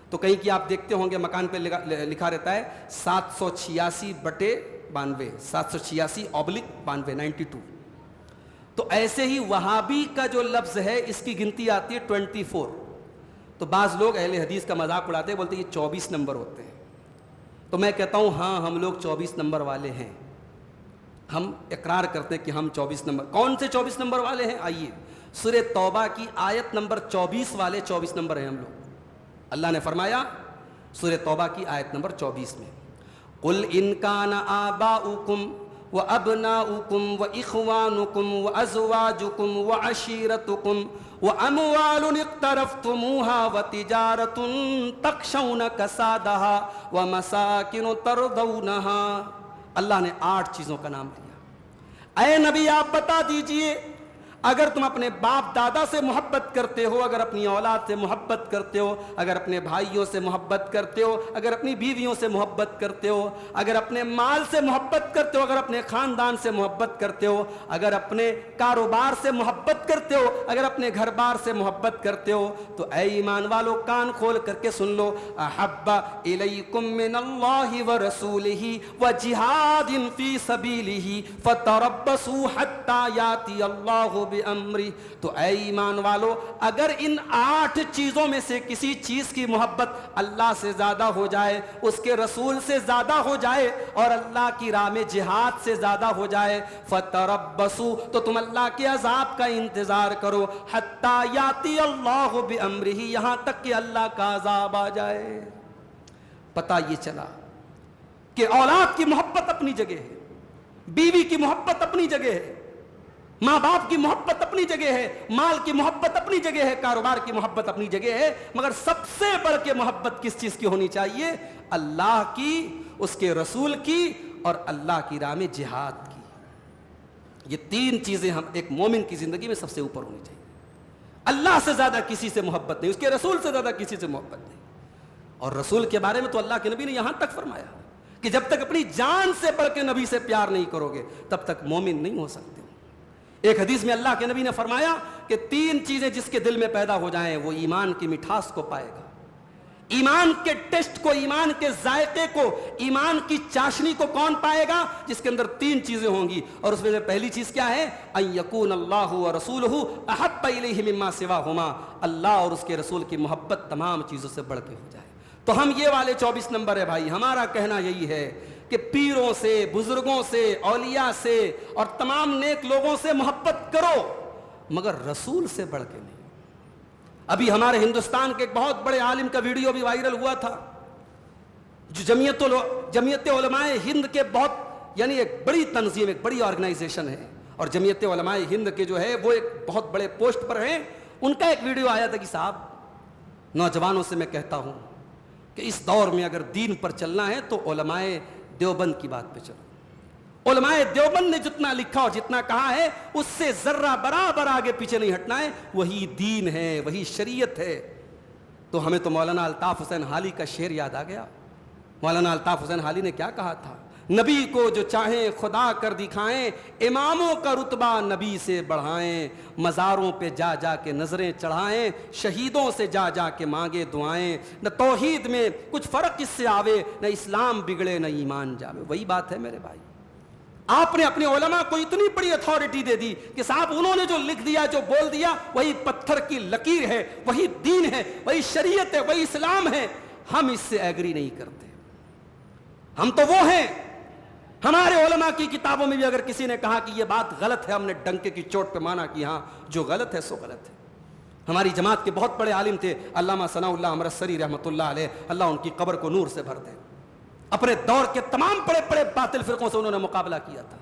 تو کہیں کہ آپ دیکھتے ہوں گے مکان پہ لکھا رہتا ہے 786/92، 786/92، 92. تو ایسے ہی وہابی کا جو لفظ ہے اس کی گنتی آتی ہے 24. تو بعض لوگ اہل حدیث کا مذاق اڑاتے ہیں، بولتے ہیں یہ 24 نمبر ہوتے ہیں. تو میں کہتا ہوں ہاں، ہم لوگ 24 نمبر والے ہیں. ہم اقرار کرتے ہیں کہ ہم 24 نمبر. کون سے 24 نمبر والے ہیں؟ آئیے سورہ توبہ کی آیت نمبر 24 والے 24 نمبر ہیں ہم لوگ. اللہ نے فرمایا سورہ توبہ کی آیت نمبر 24 میں، قُلْ إِنْ كَانَ آبَاؤُكُمْ وَأَبْنَاؤُكُمْ وَإِخْوَانُكُمْ وَأَزْوَاجُكُمْ وَعَشِيرَتُكُمْ وَأَمْوَالٌ اقْتَرَفْتُمُوهَا وَتِجَارَةٌ تَخْشَوْنَ كَسَادَهَا وَمَسَاكِنُ تَرْضَوْنَهَا. اللہ نے 8 چیزوں کا نام لیا. اے نبی آپ بتا دیجئے، اگر تم اپنے باپ دادا سے محبت کرتے ہو، اگر اپنی اولاد سے محبت کرتے ہو، اگر اپنے بھائیوں سے محبت کرتے ہو، اگر اپنی بیویوں سے محبت کرتے ہو، اگر اپنے مال سے محبت کرتے ہو، اگر اپنے خاندان سے محبت کرتے ہو، اگر اپنے کاروبار سے محبت کرتے ہو، اگر اپنے گھر بار سے محبت کرتے ہو، تو اے ایمان والو کان کھول کر کے سن لو، احب الیکم من اللہ ورسولہ وجہاد فی سبیلہ فتربصوا حتی یاتی اللہ بِأَمْرِ. تو اے ایمان والو، اگر ان 8 چیزوں میں سے کسی چیز کی محبت اللہ سے زیادہ ہو جائے، اس کے رسول سے زیادہ ہو جائے، اور اللہ کی راہ میں جہاد سے زیادہ ہو جائے، فَتَرَبَّصُوا، تو تم اللہ کے عذاب کا انتظار کرو، حَتَّى يَأْتِيَ اللَّهُ بِأَمْرِهِ، یہاں تک کہ اللہ کا عذاب آ جائے. پتہ یہ چلا کہ اولاد کی محبت اپنی جگہ ہے، بیوی کی محبت اپنی جگہ ہے، ماں باپ کی محبت اپنی جگہ ہے، مال کی محبت اپنی جگہ ہے، کاروبار کی محبت اپنی جگہ ہے، مگر سب سے بڑھ کے محبت کس چیز کی ہونی چاہیے؟ اللہ کی، اس کے رسول کی، اور اللہ کی راہ میں جہاد کی. یہ 3 چیزیں ہم ایک مومن کی زندگی میں سب سے اوپر ہونی چاہیے. اللہ سے زیادہ کسی سے محبت نہیں، اس کے رسول سے زیادہ کسی سے محبت نہیں. اور رسول کے بارے میں تو اللہ کے نبی نے یہاں تک فرمایا کہ جب تک اپنی جان سے بڑھ کے نبی سے پیار نہیں کرو گے تب تک مومن نہیں ہو سکتے. ایک حدیث میں اللہ کے نبی نے فرمایا کہ 3 چیزیں جس کے دل میں پیدا ہو جائیں وہ ایمان کی مٹھاس کو پائے گا. ایمان کے ٹیسٹ کو، ایمان کے ذائقے کو، ایمان کی چاشنی کو کون پائے گا؟ جس کے اندر 3 چیزیں ہوں گی. اور اس میں سے پہلی چیز کیا ہے؟ ان یکون اللہ ورسولہ احب الیہ مما سواہما، اللہ اور اس کے رسول کی محبت تمام چیزوں سے بڑھ کے ہو جائے. تو ہم یہ والے 24 نمبر ہے بھائی. ہمارا کہنا یہی ہے کہ پیروں سے، بزرگوں سے، اولیاء سے اور تمام نیک لوگوں سے محبت کرو، مگر رسول سے بڑھ کے نہیں. ابھی ہمارے ہندوستان کے ایک بہت بڑے عالم کا ویڈیو بھی وائرل ہوا تھا، جو جمعیت علماء ہند کے بہت، یعنی ایک بڑی تنظیم، ایک بڑی آرگنائزیشن ہے، اور جمعیت علماء ہند کے جو ہے وہ ایک بہت بڑے پوسٹ پر ہیں. ان کا ایک ویڈیو آیا تھا کہ صاحب، نوجوانوں سے میں کہتا ہوں کہ اس دور میں اگر دین پر چلنا ہے تو علماء دیوبند کی بات پہ چلو. علماء دیوبند نے جتنا لکھا اور جتنا کہا ہے اس سے ذرہ برابر آگے پیچھے نہیں ہٹنا ہے. وہی دین ہے، وہی شریعت ہے. تو ہمیں تو مولانا الطاف حسین حالی کا شعر یاد آ گیا. مولانا الطاف حسین حالی نے کیا کہا تھا؟ نبی کو جو چاہیں خدا کر دکھائیں، اماموں کا رتبہ نبی سے بڑھائیں، مزاروں پہ جا جا کے نظریں چڑھائیں، شہیدوں سے جا جا کے مانگے دعائیں، نہ توحید میں کچھ فرق اس سے آوے، نہ اسلام بگڑے نہ ایمان جاوے. وہی بات ہے میرے بھائی. آپ نے اپنے علماء کو اتنی بڑی اتھارٹی دے دی کہ صاحب انہوں نے جو لکھ دیا، جو بول دیا، وہی پتھر کی لکیر ہے، وہی دین ہے، وہی شریعت ہے، وہی اسلام ہے. ہم اس سے ایگری نہیں کرتے. ہم تو وہ ہیں، ہمارے علماء کی کتابوں میں بھی اگر کسی نے کہا کہ یہ بات غلط ہے، ہم نے ڈنکے کی چوٹ پہ مانا کہ ہاں جو غلط ہے سو غلط ہے. ہماری جماعت کے بہت بڑے عالم تھے علامہ ثناء اللہ امرتسری رحمۃ اللہ علیہ، اللہ ان کی قبر کو نور سے بھر دے. اپنے دور کے تمام بڑے بڑے باطل فرقوں سے انہوں نے مقابلہ کیا تھا،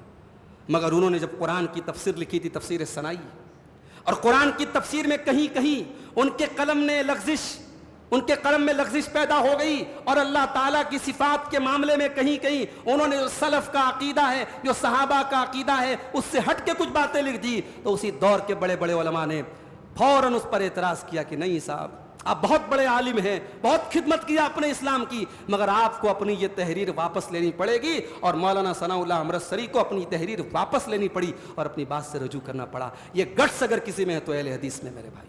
مگر انہوں نے جب قرآن کی تفسیر لکھی تھی، تفسیر ثنائی، اور قرآن کی تفسیر میں کہیں کہیں ان کے قلم میں لغزش پیدا ہو گئی، اور اللہ تعالیٰ کی صفات کے معاملے میں کہیں کہیں انہوں نے جو سلف کا عقیدہ ہے، جو صحابہ کا عقیدہ ہے، اس سے ہٹ کے کچھ باتیں لکھ دی. تو اسی دور کے بڑے بڑے علماء نے فوراً اس پر اعتراض کیا کہ نہیں صاحب، آپ بہت بڑے عالم ہیں، بہت خدمت کی آپ نے اسلام کی، مگر آپ کو اپنی یہ تحریر واپس لینی پڑے گی. اور مولانا ثناء اللہ امرتسری کو اپنی تحریر واپس لینی پڑی اور اپنی بات سے رجوع کرنا پڑا. یہ گٹس اگر کسی میں ہے تو اہل حدیث میں میرے بھائی،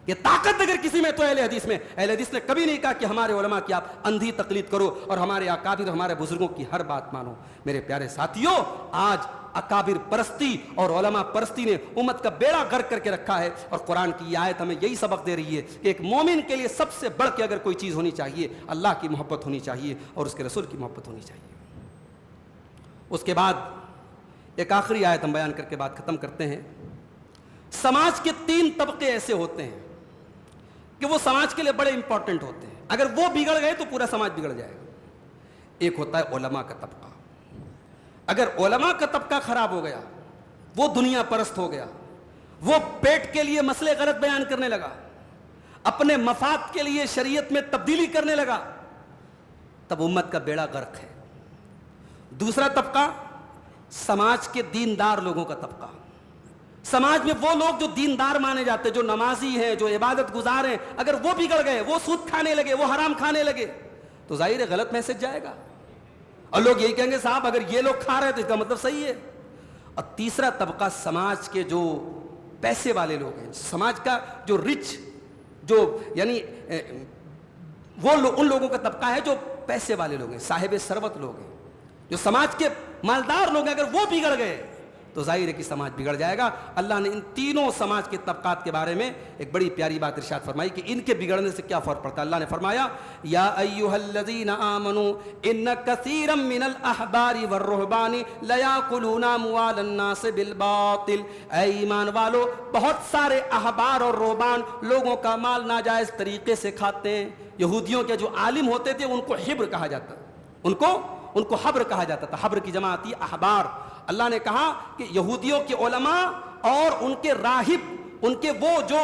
یہ طاقت اگر کسی میں تو اہل حدیث میں. اہل حدیث نے کبھی نہیں کہا کہ ہمارے علماء کی آپ اندھی تقلید کرو اور ہمارے اکابر، ہمارے بزرگوں کی ہر بات مانو. میرے پیارے ساتھیوں، آج اکابر پرستی اور علماء پرستی نے امت کا بیڑا غرق کر کے رکھا ہے، اور قرآن کی یہ آیت ہمیں یہی سبق دے رہی ہے کہ ایک مومن کے لیے سب سے بڑھ کے اگر کوئی چیز ہونی چاہیے، اللہ کی محبت ہونی چاہیے اور اس کے رسول کی محبت ہونی چاہیے. اس کے بعد ایک آخری آیت ہم بیان کر کے بات ختم کرتے ہیں. سماج کے 3 طبقے ایسے ہوتے ہیں کہ وہ سماج کے لیے بڑے امپورٹنٹ ہوتے ہیں، اگر وہ بگڑ گئے تو پورا سماج بگڑ جائے گا. ایک ہوتا ہے علماء کا طبقہ. اگر علماء کا طبقہ خراب ہو گیا، وہ دنیا پرست ہو گیا، وہ پیٹ کے لیے مسئلے غلط بیان کرنے لگا، اپنے مفاد کے لیے شریعت میں تبدیلی کرنے لگا، تب امت کا بیڑا غرق ہے. دوسرا طبقہ سماج کے دیندار لوگوں کا طبقہ. سماج میں وہ لوگ جو دیندار مانے جاتے، جو نمازی ہیں، جو عبادت گزار ہیں، اگر وہ بگڑ گئے، وہ سود کھانے لگے، وہ حرام کھانے لگے، تو ظاہر ہے غلط میسج جائے گا، اور لوگ یہی کہیں گے صاحب اگر یہ لوگ کھا رہے تو اس کا مطلب صحیح ہے. اور تیسرا طبقہ سماج کے جو پیسے والے لوگ ہیں، سماج کا جو رچ، جو یعنی وہ ان لوگوں کا طبقہ ہے جو پیسے والے لوگ ہیں، صاحب ثروت لوگ ہیں، جو سماج کے مالدار لوگ ہیں. اگر وہ بگڑ گئے تو ظاہر ہے کہ سماج بگڑ جائے گا. اللہ نے ان تینوں سماج کے طبقات کے بارے میں ایک بڑی پیاری بات ارشاد فرمائی کہ ان کے بگڑنے سے کیا فرق پڑتا ہے. اللہ نے فرمایا یا ایھا الذین آمنوا ان کثیرا من الاحبار والرہبان لیاکلون اموال الناس بالباطل. اے ایمان والو، بہت سارے احبار اور رہبان لوگوں کا مال ناجائز طریقے سے کھاتے ہیں. یہودیوں کے جو عالم ہوتے تھے ان کو حبر کہا جاتا، ان کو حبر کہا جاتا تھا. حبر کی جمع آتی ہے احبار. اللہ نے کہا کہ یہودیوں کے علماء اور ان کے راہب، ان کے وہ جو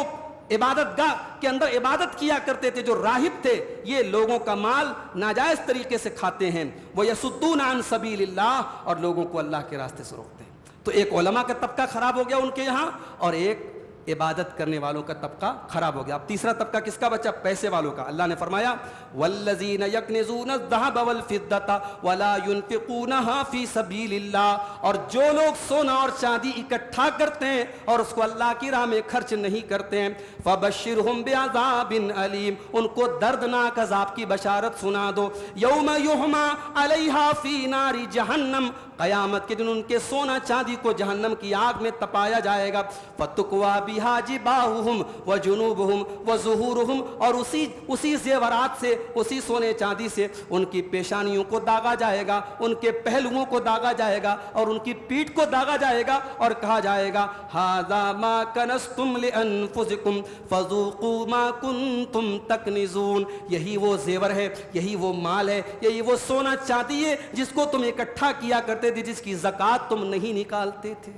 عبادت گاہ کے اندر عبادت کیا کرتے تھے، جو راہب تھے، یہ لوگوں کا مال ناجائز طریقے سے کھاتے ہیں. وَيَصُدُّونَ عَن سَبِيلِ اللَّهِ، اور لوگوں کو اللہ کے راستے سے روکتے ہیں. تو ایک علماء کا طبقہ خراب ہو گیا ان کے یہاں، اور ایک عبادت کرنے والوں کا طبقہ خراب ہو گیا. اب تیسرا طبقہ کس کا بچا؟ پیسے والوں کا. اللہ نے فرمایا والذین یکنزون الذهب والفضة ولا ينفقونها فی سبیل اللہ، اور جو لوگ سونا اور چاندی اکٹھا کرتے ہیں اور اس کو اللہ کی راہ میں خرچ نہیں کرتے ہیں، فبشرهم بعذاب علیم، ان کو دردناک عذاب کی بشارت سنا دو. یوم یحمى علیہا فی نار جہنم، قیامت کے دن ان کے سونا چاندی کو جہنم کی آگ میں تپایا جائے گا. فتقوا بہا جباہہم وجنوبہم وظہورہم، اور اسی زیورات سے، اسی سونے چاندی سے ان کی پیشانیوں کو داغا جائے گا، ان کے پہلوؤں کو داغا جائے گا، اور ان کی پیٹھ کو داغا جائے گا، اور کہا جائے گا ھذا ما کنزتم لانفسکم فذوقوا ما کنتم تکنزون. یہی وہ زیور ہے، یہی وہ مال ہے، یہی وہ سونا چاندی ہے جس کو تم اکٹھا کیا کرتے تھے، جس کی زکوٰۃ تم نہیں نکالتے تھے.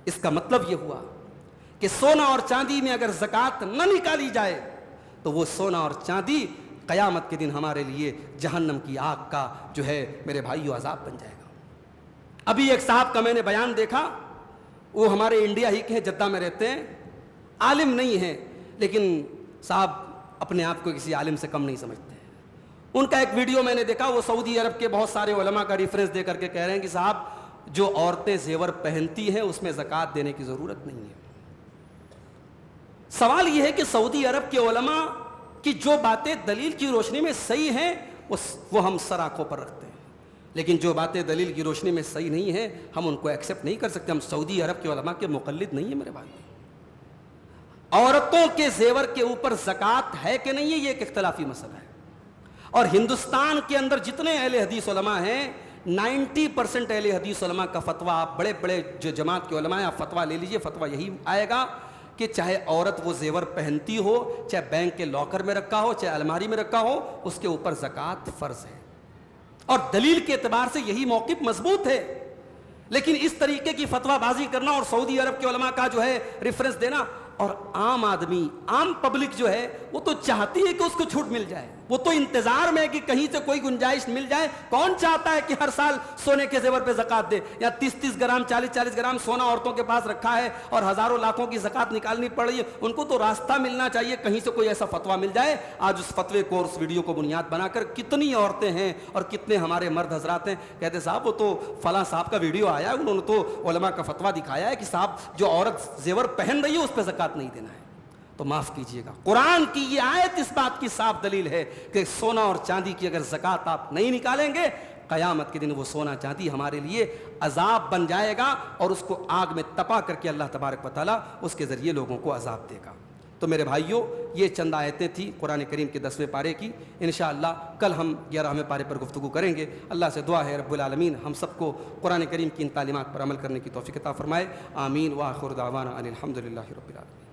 اس کا مطلب یہ ہوا کہ سونا اور چاندی میں اگر زکوٰۃ نہ نکالی جائے تو وہ سونا اور چاندی قیامت کے دن ہمارے لیے جہنم کی آگ کا جو ہے میرے بھائیو عذاب بن جائے گا. ابھی ایک صاحب کا میں نے بیان دیکھا، وہ ہمارے انڈیا ہی کے ہیں، جدہ میں رہتے ہیں، عالم نہیں ہیں، لیکن صاحب اپنے آپ کو کسی عالم سے کم نہیں سمجھتے. ان کا ایک ویڈیو میں نے دیکھا، وہ سعودی عرب کے بہت سارے علماء کا ریفرنس دے کر کے کہہ رہے ہیں کہ صاحب جو عورتیں زیور پہنتی ہیں اس میں زکوٰۃ دینے کی ضرورت نہیں ہے. سوال یہ ہے کہ سعودی عرب کے علماء کی جو باتیں دلیل کی روشنی میں صحیح ہیں وہ ہم سر آنکھوں پر رکھتے ہیں، لیکن جو باتیں دلیل کی روشنی میں صحیح نہیں ہیں ہم ان کو ایکسیپٹ نہیں کر سکتے. ہم سعودی عرب کے علماء کے مقلد نہیں ہیں میرے بھائی. عورتوں کے زیور کے اوپر زکوٰۃ ہے کہ نہیں ہے یہ ایک اختلافی مسئلہ ہے، اور ہندوستان کے اندر جتنے اہل حدیث علماء ہیں 90% اہل حدیث علماء کا فتویٰ، آپ بڑے بڑے جو جماعت کے علماء ہیں آپ فتویٰ لے لیجئے، فتویٰ یہی آئے گا کہ چاہے عورت وہ زیور پہنتی ہو، چاہے بینک کے لاکر میں رکھا ہو، چاہے الماری میں رکھا ہو، اس کے اوپر زکوٰۃ فرض ہے، اور دلیل کے اعتبار سے یہی موقف مضبوط ہے۔ لیکن اس طریقے کی فتویٰ بازی کرنا اور سعودی عرب کے علماء کا جو ہے ریفرنس دینا، اور عام آدمی، عام پبلک جو ہے وہ تو چاہتی ہے کہ اس کو چھوٹ مل جائے، وہ تو انتظار میں کہ کہیں سے کوئی گنجائش مل جائے۔ کون چاہتا ہے کہ ہر سال سونے کے زیور پہ زکوٰۃ دے، یا 30 گرام 40 گرام سونا عورتوں کے پاس رکھا ہے اور ہزاروں لاکھوں کی زکوٰۃ نکالنی پڑ رہی ہے؟ ان کو تو راستہ ملنا چاہیے، کہیں سے کوئی ایسا فتویٰ مل جائے۔ آج اس فتوے کو اور اس ویڈیو کو بنیاد بنا کر کتنی عورتیں ہیں اور کتنے ہمارے مرد حضرات ہیں کہتے صاحب وہ تو فلاں صاحب کا ویڈیو آیا ہے، انہوں نے تو علماء کا فتویٰ دکھایا ہے کہ صاحب جو عورت زیور پہن رہی ہے اس پہ زکوٰۃ نہیں دینا ہے۔ تو معاف کیجئے گا، قرآن کی یہ آیت اس بات کی صاف دلیل ہے کہ سونا اور چاندی کی اگر زکوٰۃ آپ نہیں نکالیں گے، قیامت کے دن وہ سونا چاندی ہمارے لیے عذاب بن جائے گا، اور اس کو آگ میں تپا کر کے اللہ تبارک و تعالیٰ اس کے ذریعے لوگوں کو عذاب دے گا۔ تو میرے بھائیوں، یہ چند آیتیں تھیں قرآن کریم کے 10ویں پارے کی۔ انشاءاللہ کل ہم 11ویں پارے پر گفتگو کریں گے۔ اللہ سے دعا ہے رب العالمین ہم سب کو قرآن کریم کی ان تعلیمات پر عمل کرنے کی توفیق عطا فرمائے۔ آمین۔ وآخر دعوانا ان الحمد للہ رب العالمین۔